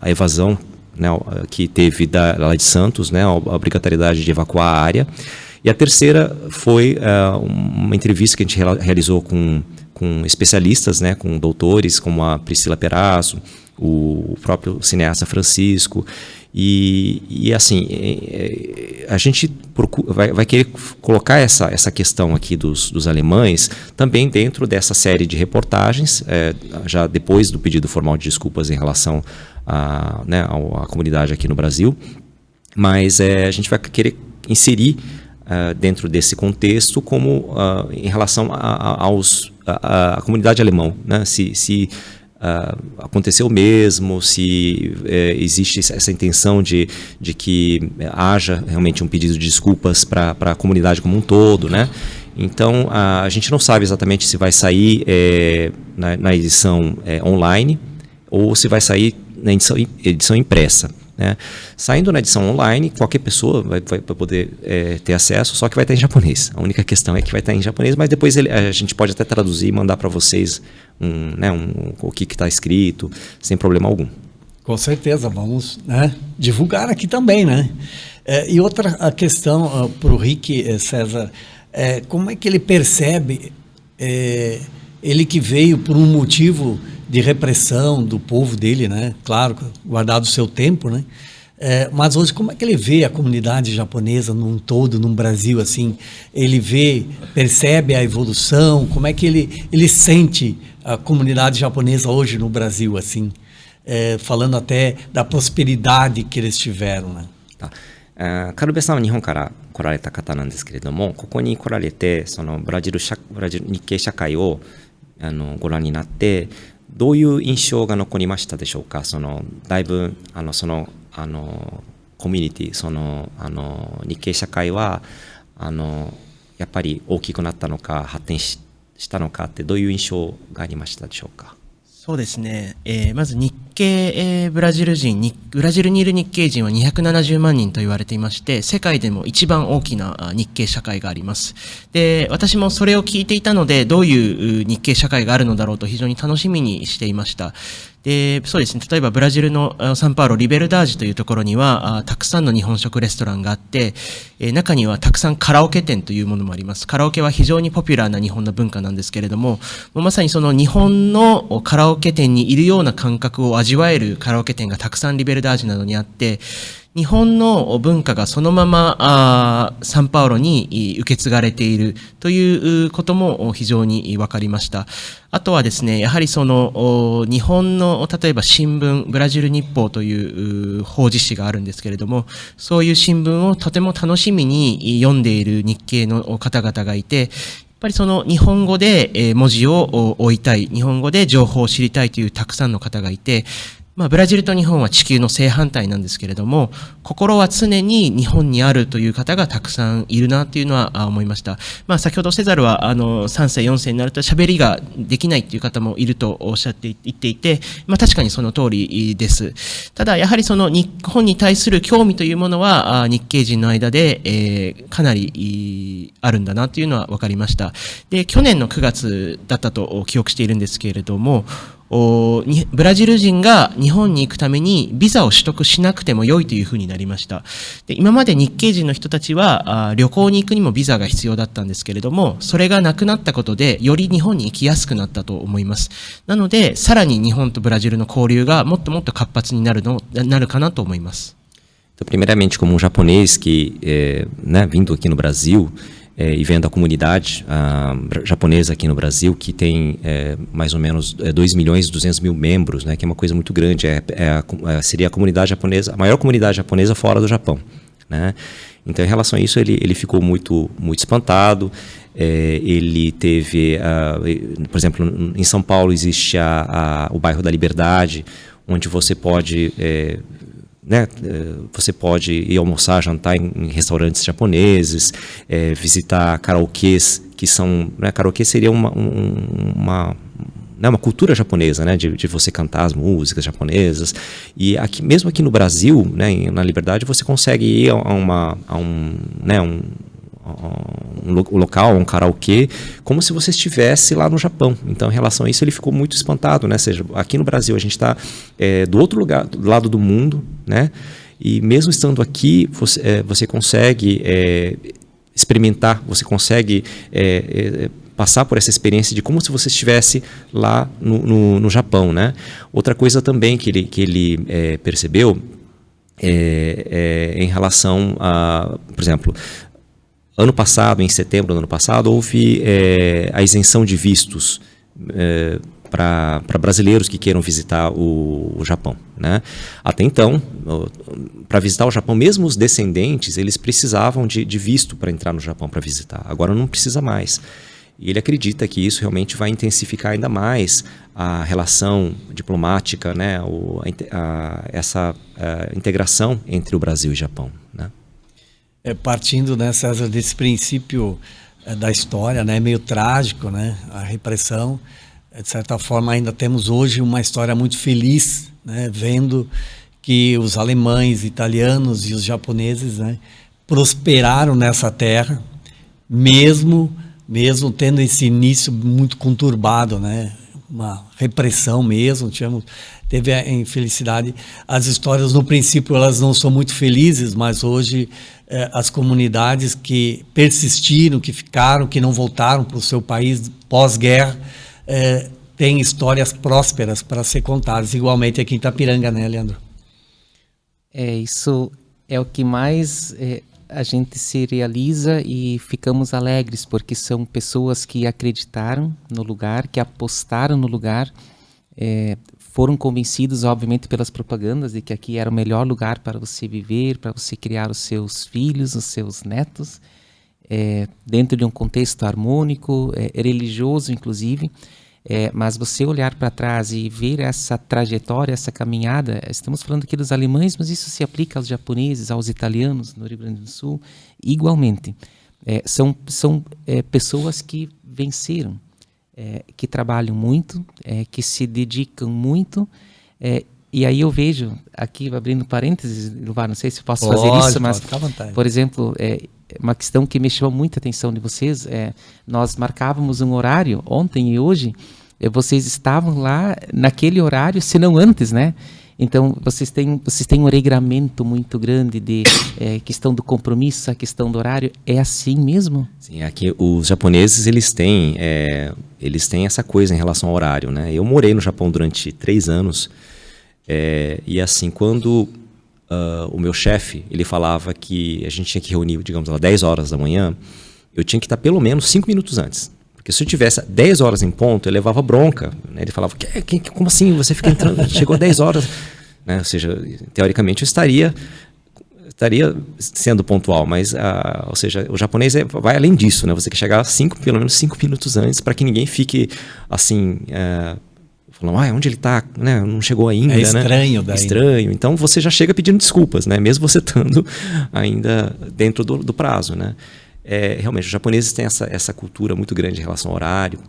evasão, né, que teve lá de Santos, né, a obrigatoriedade de evacuar a área. E a terceira foi uma entrevista que a gente realizou com especialistas, né, com doutores como a Priscila Perazzo, o próprio cineasta Francisco. E assim, a gente vai querer colocar essa questão aqui dos alemães também dentro dessa série de reportagens, já depois do pedido formal de desculpas em relação à comunidade aqui no Brasil. Mas a gente vai querer inserir dentro desse contexto como em relação à comunidade alemã, né? Se aconteceu mesmo, se existe essa intenção de que haja realmente um pedido de desculpas para a comunidade como um todo, né? Então, a gente não sabe exatamente se vai sair na edição online ou se vai sair na edição impressa, né? Saindo na edição online, qualquer pessoa vai poder ter acesso, só que vai estar em japonês. A única questão é que vai estar em japonês, mas depois a gente pode até traduzir e mandar para vocês o que está escrito, sem problema algum. Com certeza, vamos, né, divulgar aqui também, né? E outra questão para o Rick, César, como é que ele percebe, ele que veio por um motivo de repressão do povo dele, né? Claro, guardado o seu tempo, né? Mas hoje, como é que ele vê a comunidade japonesa num todo, no Brasil, assim? Ele percebe a evolução? Como é que ele sente a comunidade japonesa hoje no Brasil, assim? Falando até da prosperidade que eles tiveram, né? Tá. カルベさんは日本から来られた方なんですけれども、ここに来られてそのブラジル日系社会をご覧になってどういう印象が残りましたでしょうか。だいぶコミュニティ日系社会はやっぱり大きくなったのか発展したのかってどういう印象がありましたでしょうか。そうですね。まず日系、ブラジルにいる日系人は270万人と言われていまして、世界でも一番大きな日系社会があります。で、私もそれを聞いていたので、どういう日系社会があるのだろうと非常に楽しみにしていました。で、そうですね。例えばブラジルのサンパウロリベルダージというところにはたくさんの日本食レストランがあって、中にはたくさんカラオケ店というものもあります。カラオケは非常にポピュラーな日本の文化なんですけれども、まさにその日本のカラオケ店にいるような感覚を味わえるカラオケ店がたくさんリベルダージなどにあって、日本の文化がそのままサンパウロに受け継がれているということも非常に分かりました。あとはですね、やはりその日本の例えば新聞、ブラジル日報という法事紙があるんですけれども、そういう新聞をとても楽しみに読んでいる日系の方々がいて、やっぱりその日本語で文字を追いたい、日本語で情報を知りたいというたくさんの方がいて、ブラジルと日本は地球の正反対なんですけれども、心は常に日本にあるという方がたくさんいるなというのは思いました。先ほどセザルは3世4世になると喋りができないという方もいるとおっしゃって言っていて、確かにその通りです。ただやはりその日本に対する興味というものは日系人の間で、かなりあるんだなというのは分かりました。で、去年の9月だったと記憶しているんですけれども、ブラジル人が日本に行くためにビザを取得しなくても良いというふうになりました。で、今まで日系人の人たちは旅行に行くにもビザが必要だったんですけれども、それがなくなったことでより日本に行きやすくなったと思います。なので、さらに日本とブラジルの交流がもっともっと活発になるかなと思います。Primeiramente, como um japonês que, vindo aqui no Brasil, e vendo a comunidade japonesa aqui no Brasil, que tem mais ou menos 2 milhões e 200 mil membros, né, que é uma coisa muito grande, seria a comunidade japonesa, a maior comunidade japonesa fora do Japão, né? Então, em relação a isso, ele ficou muito espantado. Ele teve, por exemplo, em São Paulo existe o bairro da Liberdade, onde você pode... você pode ir almoçar, jantar em restaurantes japoneses, visitar karaokês, que são... Karaokê seria uma cultura japonesa, né, de você cantar as músicas japonesas. E aqui, mesmo aqui no Brasil, né, na Liberdade, você consegue ir a um local, um karaokê, como se você estivesse lá no Japão. Então, em relação a isso, ele ficou muito espantado, né? Ou seja, aqui no Brasil a gente está do outro lugar, do lado do mundo, né? E mesmo estando aqui, você consegue experimentar, você consegue passar por essa experiência de como se você estivesse lá no Japão, né? Outra coisa também que ele percebeu em relação a, por exemplo, ano passado, em setembro do ano passado, houve a isenção de vistos para brasileiros que queiram visitar o Japão, né? Até então, para visitar o Japão, mesmo os descendentes, eles precisavam de visto para entrar no Japão para visitar. Agora não precisa mais. E ele acredita que isso realmente vai intensificar ainda mais a relação diplomática, né? Essa integração entre o Brasil e o Japão, né? Partindo, né, César, desse princípio da história, né, meio trágico, né, a repressão, de certa forma ainda temos hoje uma história muito feliz, né, vendo que os alemães, italianos e os japoneses, né, prosperaram nessa terra, mesmo tendo esse início muito conturbado, né, uma repressão mesmo, teve a infelicidade. As histórias no princípio elas não são muito felizes, mas hoje as comunidades que persistiram, que ficaram, que não voltaram para o seu país pós-guerra, têm histórias prósperas para ser contadas, igualmente aqui em Itapiranga, né, Leandro? Isso é o que mais a gente se realiza e ficamos alegres, porque são pessoas que acreditaram no lugar, que apostaram no lugar, foram convencidos, obviamente, pelas propagandas de que aqui era o melhor lugar para você viver, para você criar os seus filhos, os seus netos, dentro de um contexto harmônico, religioso, inclusive. Mas você olhar para trás e ver essa trajetória, essa caminhada, estamos falando aqui dos alemães, mas isso se aplica aos japoneses, aos italianos no Rio Grande do Sul, igualmente. são pessoas que venceram, que trabalham muito, que se dedicam muito. E aí eu vejo, aqui abrindo parênteses, não sei se eu posso fazer isso, mas, ficar à vontade. por exemplo, uma questão que me chamou muita atenção de vocês, nós marcávamos um horário ontem e hoje, vocês estavam lá naquele horário, se não antes, né? Então, vocês têm um regramento muito grande de questão do compromisso, a questão do horário. É assim mesmo? Sim, aqui os japoneses, eles têm essa coisa em relação ao horário, né? Eu morei no Japão durante 3 anos, e assim, quando o meu chefe, ele falava que a gente tinha que reunir, digamos, às 10 horas da manhã, eu tinha que estar pelo menos 5 minutos antes. Porque se eu tivesse 10 horas em ponto, eu levava bronca, né? Ele falava, como assim, você fica entrando, chegou a 10 horas, né? Ou seja, teoricamente eu estaria sendo pontual, mas, ou seja, o japonês vai além disso, né? Você quer chegar pelo menos 5 minutos antes, para que ninguém fique assim, falando, onde ele está, né? Não chegou ainda, é estranho, né? Estranho. Então você já chega pedindo desculpas, né? Mesmo você estando ainda dentro do prazo, né? Realmente, os japoneses têm essa cultura muito grande em relação ao horário,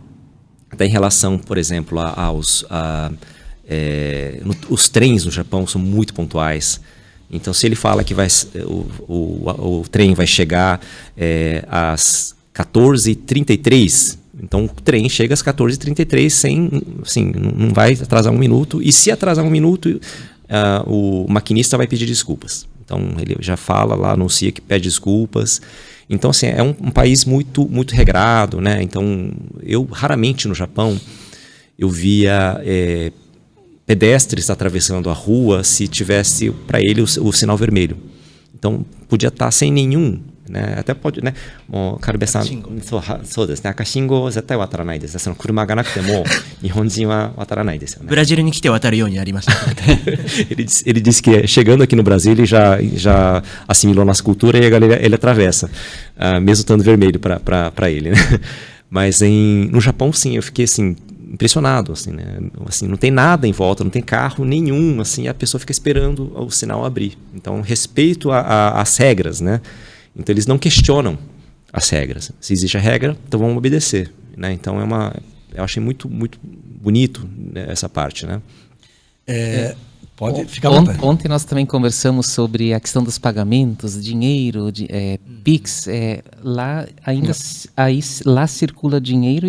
até em relação, por exemplo, os trens no Japão são muito pontuais. Então, se ele fala que o trem vai chegar às 14h33, então o trem chega às 14h33 não vai atrasar 1 minuto, e se atrasar 1 minuto, o maquinista vai pedir desculpas. Então, ele já fala lá, anuncia que pede desculpas. Então, assim, é um país muito, muito regrado, né? Então, eu raramente no Japão, eu via pedestres atravessando a rua se tivesse para ele o sinal vermelho. Então, podia estar sem nenhum, né? Até pode, né? Karube-san,そうですね。赤信号は絶対渡らないですね。その車がなくても日本人は渡らないですよね。ブラジルに来て渡るようになりました。ele disse que chegando aqui no Brasil ele já assimilou nossa cultura e ele atravessa, mesmo estando vermelho para ele, né? Mas no Japão, sim, eu fiquei assim impressionado, assim, né? Assim, não tem nada em volta, não tem carro nenhum, assim, a pessoa fica esperando o sinal abrir. Então, respeito às regras, né? Então, eles não questionam as regras. Se existe a regra, então vamos obedecer, né? Então, eu achei muito, muito bonito, né, essa parte, né? Pode ficar à vontade. Ontem nós também conversamos sobre a questão dos pagamentos, dinheiro, Pix. Lá ainda lá circula dinheiro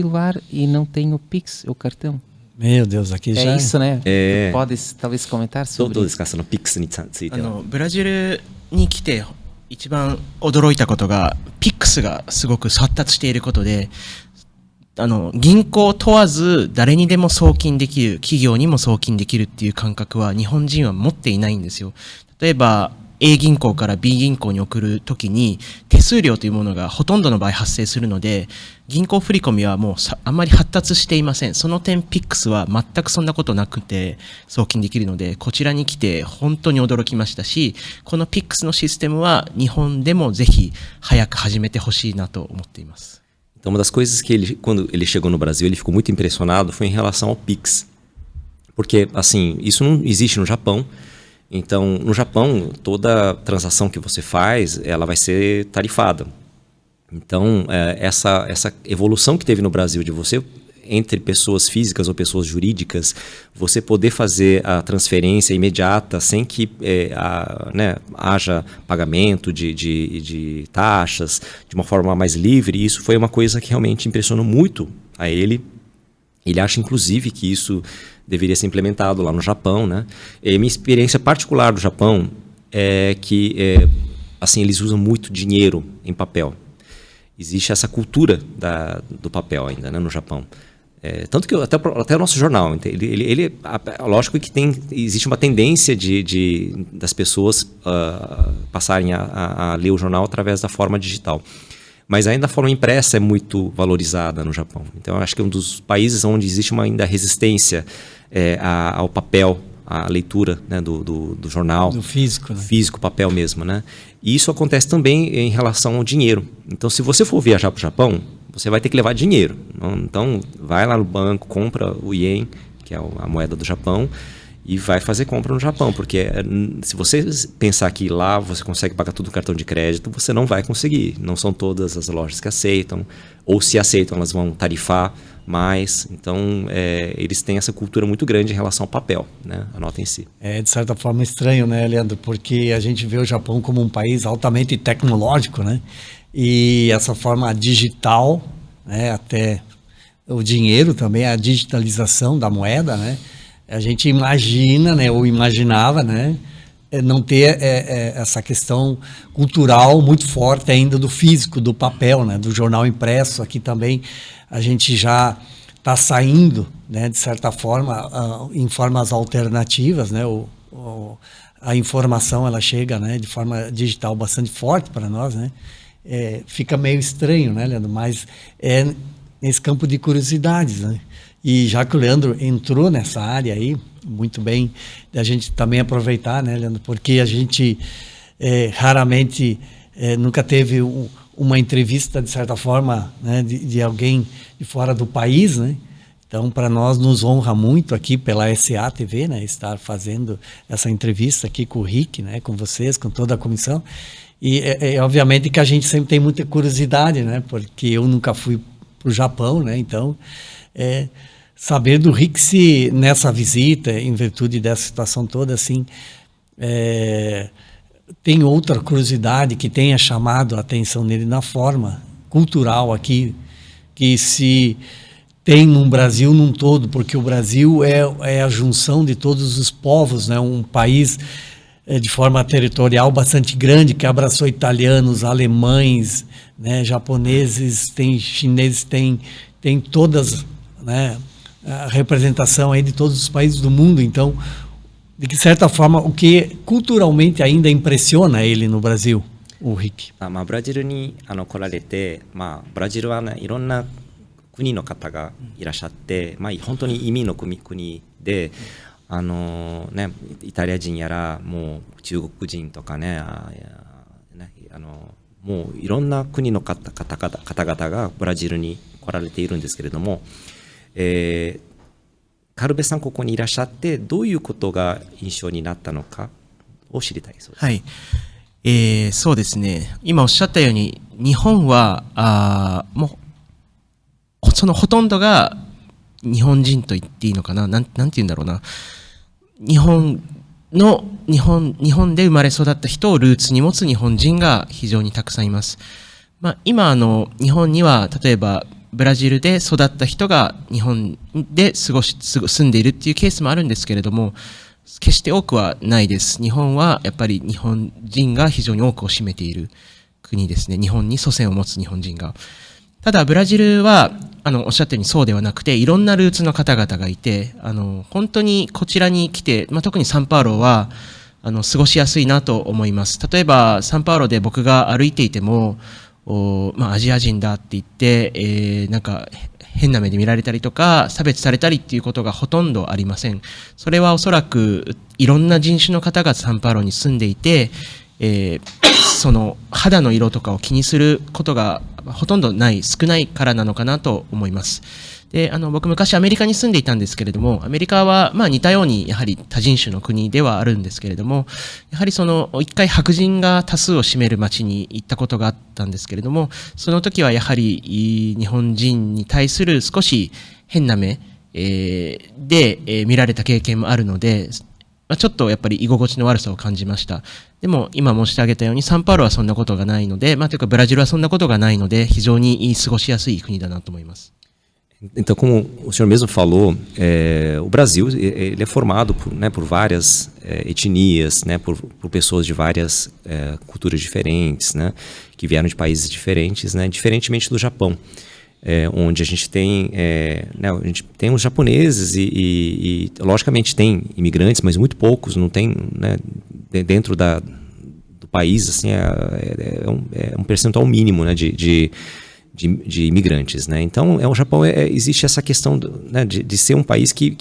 e não tem o Pix, o cartão. Meu Deus, aqui já... É isso, né? Pode talvez comentar sobre isso? どうですか、その PIX については。ブラジルに来て一番驚いたことが、PIX がすごく発達していることで、銀行問わず誰にでも送金できる、企業にも送金できるっていう感覚は日本人は持っていないんですよ。例えば A 銀行から B 銀行に送るときに手数料というものがほとんどの場合発生するので、銀行振込はもうあまり発達していません。その点 PIX は全くそんなことなくて送金できるので、こちらに来て本当に驚きましたし、この PIX のシステムは日本でもぜひ早く始めてほしいなと思っています。Então, uma das coisas que quando ele chegou no Brasil, ele ficou muito impressionado foi em relação ao Pix. Porque, assim, isso não existe no Japão. Então, no Japão, toda transação que você faz, ela vai ser tarifada. Então, essa evolução que teve no Brasil de você, entre pessoas físicas ou pessoas jurídicas, você poder fazer a transferência imediata sem que haja pagamento de taxas, de uma forma mais livre, isso foi uma coisa que realmente impressionou muito a ele. Ele acha, inclusive, que isso deveria ser implementado lá no Japão, né? E minha experiência particular do Japão é que assim, eles usam muito dinheiro em papel. Existe essa cultura do papel ainda, né, no Japão. Tanto que até o nosso jornal, lógico que existe uma tendência das pessoas passarem a ler o jornal através da forma digital. Mas ainda a forma impressa é muito valorizada no Japão. Então, eu acho que é um dos países onde existe ainda resistência ao papel, à leitura, né, do jornal. Do físico, né? Físico, papel mesmo, né? E isso acontece também em relação ao dinheiro. Então, se você for viajar para o Japão, você vai ter que levar dinheiro. Então, vai lá no banco, compra o ien, que é a moeda do Japão, e vai fazer compra no Japão, porque se você pensar que lá você consegue pagar tudo no cartão de crédito, você não vai conseguir. Não são todas as lojas que aceitam, ou se aceitam, elas vão tarifar mais. Então, eles têm essa cultura muito grande em relação ao papel, né? A nota em si. É, de certa forma, estranho, né, Leandro? Porque a gente vê o Japão como um país altamente tecnológico, né? E essa forma digital, né, até o dinheiro também, a digitalização da moeda, né? A gente imagina, né, ou imaginava, né, não ter essa questão cultural muito forte ainda do físico, do papel, né, do jornal impresso. Aqui também a gente já está saindo, né, de certa forma, em formas alternativas, né, a informação ela chega, né, de forma digital bastante forte para nós, né. Fica meio estranho, né, Leandro? Mas nesse campo de curiosidades, né? E já que o Leandro entrou nessa área aí, muito bem, a gente também aproveitar, né, Leandro? Porque a gente raramente nunca teve uma entrevista, de certa forma, né, de alguém de fora do país, né? Então, para nós, nos honra muito aqui pela SA TV, né, estar fazendo essa entrevista aqui com o Rick, né, com vocês, com toda a comissão. E, obviamente, que a gente sempre tem muita curiosidade, né, porque eu nunca fui para o Japão, né, então... saber do Rick se nessa visita, em virtude dessa situação toda, assim, tem outra curiosidade que tenha chamado a atenção dele na forma cultural aqui, que se tem no Brasil num todo, porque o Brasil é a junção de todos os povos, né? Um país de forma territorial bastante grande, que abraçou italianos, alemães, né? Japoneses, tem chineses, tem todas, né? A representação aí de todos os países do mundo. Então, de certa forma, o que culturalmente ainda impressiona ele no Brasil, o Rick? ブラジルに来られて、ブラジルは、ね、いろんな国の方がいらっしゃって、本当に移民の国で、イタリア人やらもう中国人とかね、もういろんな国の方々がブラジルに来られているんですけれども、カルベさんここにいらっしゃってどういうことが印象になったのかを知りたいそうです。はい、そうですね。今おっしゃったように日本はもうそのほとんどが日本人と言っていいのかな、なんて言うんだろうな、日本で生まれ育った人をルーツに持つ日本人が非常にたくさんいます。今日本には例えばブラジルで育った人が日本で住んでいるっていうケースもあるんですけれども、決して多くはないです。日本はやっぱり日本人が非常に多くを占めている国ですね。日本に祖先を持つ日本人が。ただブラジルはおっしゃったようにそうではなくて、いろんなルーツの方々がいて、本当にこちらに来て、特にサンパウロは過ごしやすいなと思います。例えばサンパウロで僕が歩いていても、アジア人だって言って、なんか変な目で見られたりとか差別されたりっていうことがほとんどありません。それはおそらくいろんな人種の方がサンパウロに住んでいて、その肌の色とかを気にすることがほとんど少ないからなのかなと思います。で、僕昔アメリカに住んでいたんですけれども、アメリカは似たようにやはり多人種の国ではあるんですけれども、やはり一回白人が多数を占める街に行ったことがあったんですけれども、その時はやはり日本人に対する少し変な目で見られた経験もあるので、ちょっとやっぱり居心地の悪さを感じました。でも今申し上げたようにサンパウロはそんなことがないので、というかブラジルはそんなことがないので、非常に過ごしやすい国だなと思います。Então, como o senhor mesmo falou, o Brasil ele é formado por várias etnias, né, por pessoas de várias culturas diferentes, né, que vieram de países diferentes, né, diferentemente do Japão, onde a gente tem os japoneses e logicamente tem imigrantes, mas muito poucos, não tem, né, dentro do país, assim, é um percentual mínimo, né, de imigrantes, né? Então, o Japão existe essa questão de ser um país que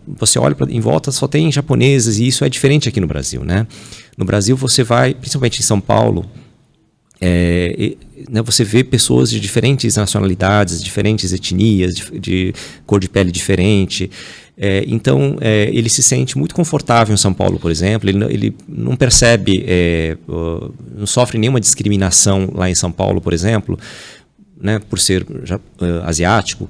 você olha em volta, só tem japoneses, e isso é diferente aqui no Brasil, né? No Brasil você vai, principalmente em São Paulo, né, você vê pessoas de diferentes nacionalidades, diferentes etnias, de cor de pele diferente. Então, ele se sente muito confortável em São Paulo, por exemplo. Ele não percebe, não sofre nenhuma discriminação lá em São Paulo, por exemplo, né, por ser asiático,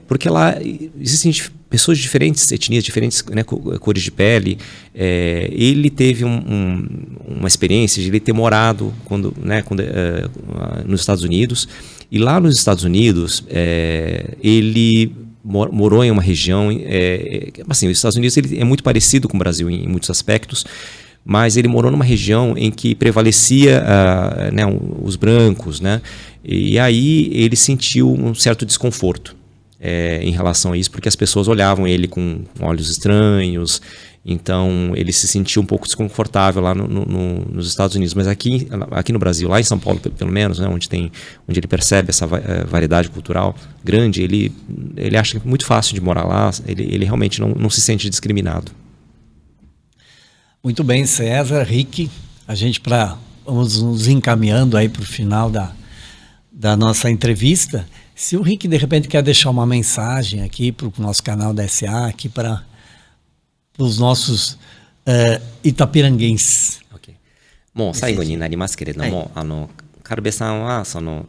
porque lá existem pessoas de diferentes etnias, diferentes, né, cores de pele. Ele teve uma experiência de ele ter morado nos Estados Unidos, e lá nos Estados Unidos ele morou em uma região, assim, os Estados Unidos ele é muito parecido com o Brasil em muitos aspectos, mas ele morou numa região em que prevalecia né, os brancos, né? E aí ele sentiu um certo desconforto em relação a isso, porque as pessoas olhavam ele com olhos estranhos, então ele se sentiu um pouco desconfortável lá nos Estados Unidos. Mas aqui no Brasil, lá em São Paulo pelo menos, né, onde ele percebe essa variedade cultural grande, ele acha que é muito fácil de morar lá, ele realmente não se sente discriminado. Muito bem, César, Rick, vamos nos encaminhando aí para o final da nossa entrevista. Se o Rick, de repente, quer deixar uma mensagem aqui para o nosso canal da SA, aqui para os nossos itapiranguenses. Ok. もう最後になりますけれども、カルベさんはこの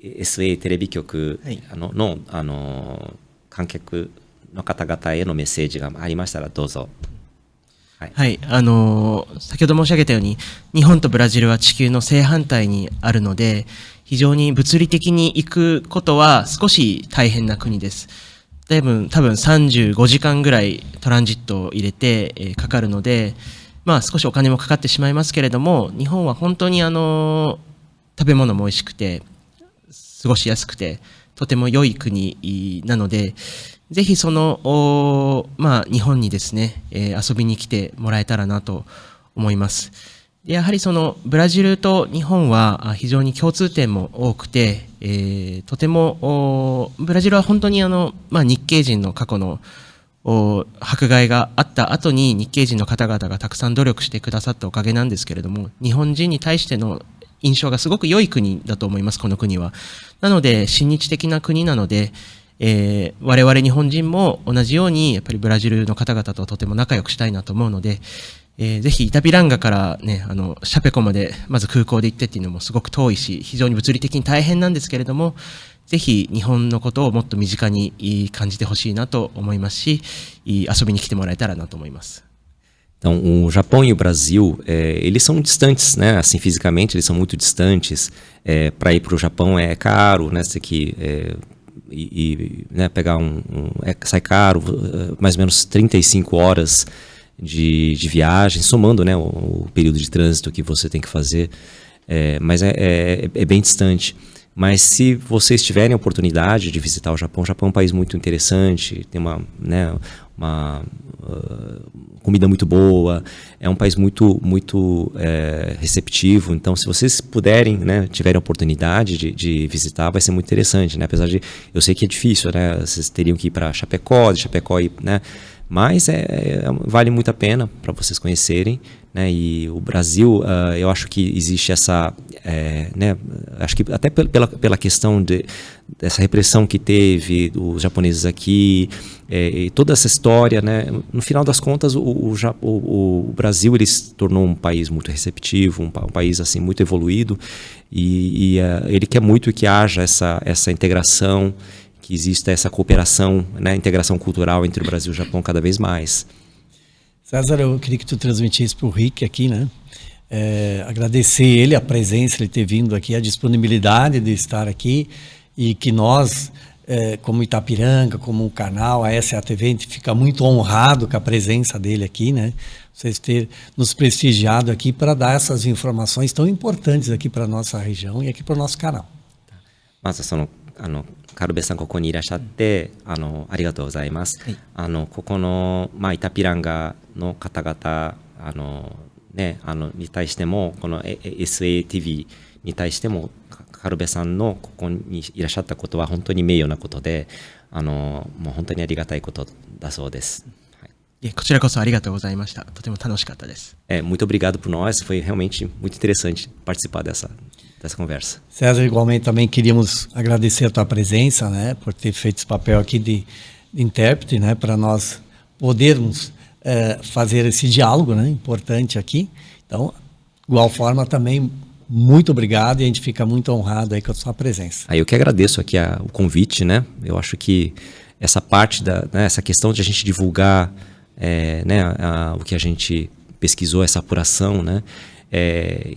SA テレビ局の観客の方々へのメッセージがありましたらどうぞ。はい、先ほど申し上げたように、日本とブラジルは地球の正反対にあるので、非常に物理的に行くことは少し大変な国です。多分35時間ぐらいトランジットを入れて、かかるので、まあ少しお金もかかってしまいますけれども、日本は本当に食べ物も美味しくて、過ごしやすくて、とても良い国なので、ぜひ日本にですね、遊びに来てもらえたらなと思います。やはりブラジルと日本は非常に共通点も多くて、とてもブラジルは本当に日系人の過去の迫害があった後に日系人の方々がたくさん努力してくださったおかげなんですけれども、日本人に対しての印象がすごく良い国だと思います、この国は。なので親日的な国なので、我々日本人も同じようにやっぱりブラジルの方々ととても仲良くしたいなと思うので、ぜひイタピランガからね、シャペコまでまず空港で行ってっていうのもすごく遠いし、非常に物理的に大変なんですけれども、ぜひ日本のことをもっと身近に感じてほしいなと思いますし、遊びに来てもらえたらなと思います。Então, o Japão e o Brasil, eles são distantes, né? Assim, fisicamente, eles são muito distantes. Para ir para o Japão é caro, né? Você tem que né, pegar sai caro, mais ou menos 35 horas de viagem, somando, né, o período de trânsito que você tem que fazer, mas é bem distante. Mas se vocês tiverem a oportunidade de visitar o Japão é um país muito interessante, tem uma comida muito boa, é um país muito receptivo. Então, se vocês puderem, né, tiverem a oportunidade de visitar, vai ser muito interessante, né? Apesar de, eu sei que é difícil, né? Vocês teriam que ir para Chapecó, né? Mas vale muito a pena para vocês conhecerem, né? E o Brasil, eu acho que existe essa, né? Acho que até pela questão dessa repressão que teve os japoneses aqui, e toda essa história, né? No final das contas, o Brasil ele se tornou um país muito receptivo, um país assim muito evoluído, e ele quer muito que haja essa integração, que exista essa cooperação, né, integração cultural entre o Brasil e o Japão cada vez mais. César, eu queria que tu transmitisse para o Rick aqui, né? Agradecer ele, a presença, ele ter vindo aqui, a disponibilidade de estar aqui, e que nós, como Itapiranga, como o canal, a SATV, a gente fica muito honrado com a presença dele aqui, né? Vocês ter nos prestigiado aqui para dar essas informações tão importantes aqui para a nossa região e aqui para o nosso canal. Mas, カルベさんここにいらっしゃってありがとうございます。はい、ここの、イタピランガの方々ね、に対してもこの SATV に対してもカルベさんのここにいらっしゃったことは本当に名誉なことでもう本当にありがたいことだそうです。はい、いえ、こちらこそありがとうございました。とても楽しかったです。Muito obrigado por nós. Foi realmente muito interessante participar dessa conversa. César, igualmente também queríamos agradecer a tua presença, né, por ter feito esse papel aqui de intérprete, né, para nós podermos fazer esse diálogo, né, importante aqui. Então, igual forma também, muito obrigado, e a gente fica muito honrado aí com a sua presença. Aí eu que agradeço aqui o convite, né? Eu acho que essa parte essa questão de a gente divulgar o que a gente pesquisou, essa apuração, né?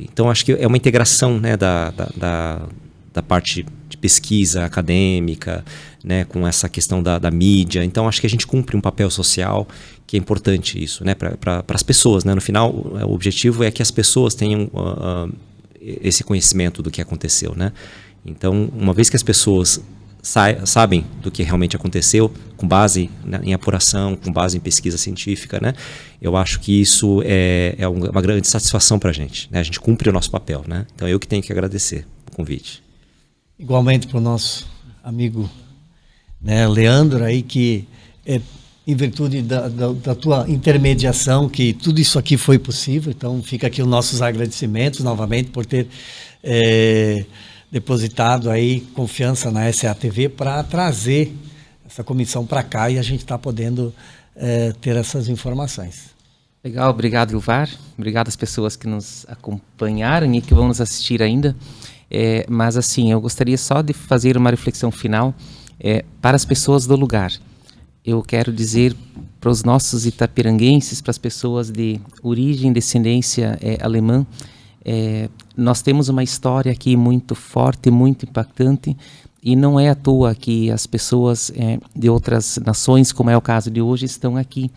Então acho que é uma integração, né, da parte de pesquisa acadêmica, né, com essa questão da mídia. Então acho que a gente cumpre um papel social que é importante isso, né, para as pessoas, né? No final o objetivo é que as pessoas tenham esse conhecimento do que aconteceu, né? Então uma vez que as pessoas sabem do que realmente aconteceu, com base em apuração, com base em pesquisa científica, né? Eu acho que isso é uma grande satisfação para a gente, né? A gente cumpre o nosso papel, né? Então eu que tenho que agradecer o convite. Igualmente para o nosso amigo, né, Leandro, aí, que em virtude da tua intermediação, que tudo isso aqui foi possível. Então fica aqui os nossos agradecimentos novamente por ter depositado aí confiança na SATV para trazer essa comissão para cá, e a gente está podendo ter essas informações. Legal, obrigado, Ilvar. Obrigado às pessoas que nos acompanharam e que vão nos assistir ainda. Mas assim, eu gostaria só de fazer uma reflexão final para as pessoas do lugar. Eu quero dizer para os nossos itapiranguenses, para as pessoas de origem e descendência alemã, nós temos uma história aqui muito forte, muito impactante, e não é à toa que as pessoas de outras nações, como é o caso de hoje, estão aqui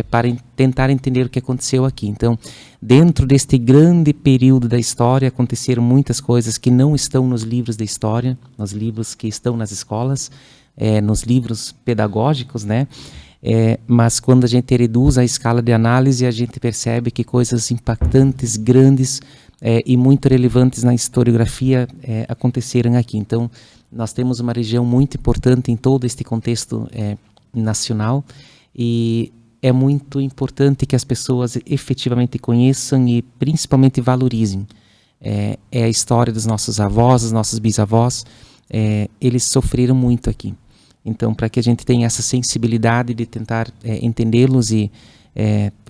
para tentar entender o que aconteceu aqui. Então, dentro deste grande período da história, aconteceram muitas coisas que não estão nos livros da história, nos livros que estão nas escolas, nos livros pedagógicos, né? Mas quando a gente reduz a escala de análise, a gente percebe que coisas impactantes, grandes e muito relevantes na historiografia aconteceram aqui. Então, nós temos uma região muito importante em todo este contexto nacional, e é muito importante que as pessoas efetivamente conheçam e principalmente valorizem. A história dos nossos avós, dos nossos bisavós, eles sofreram muito aqui. Então, para que a gente tenha essa sensibilidade de tentar entendê-los e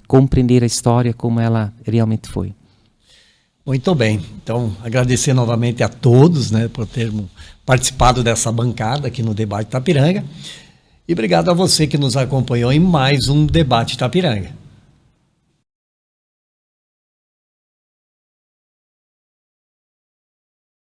compreender a história como ela realmente foi. Muito bem. Então, agradecer novamente a todos, né, por termos participado dessa bancada aqui no Debate Itapiranga. E obrigado a você que nos acompanhou em mais um Debate Itapiranga.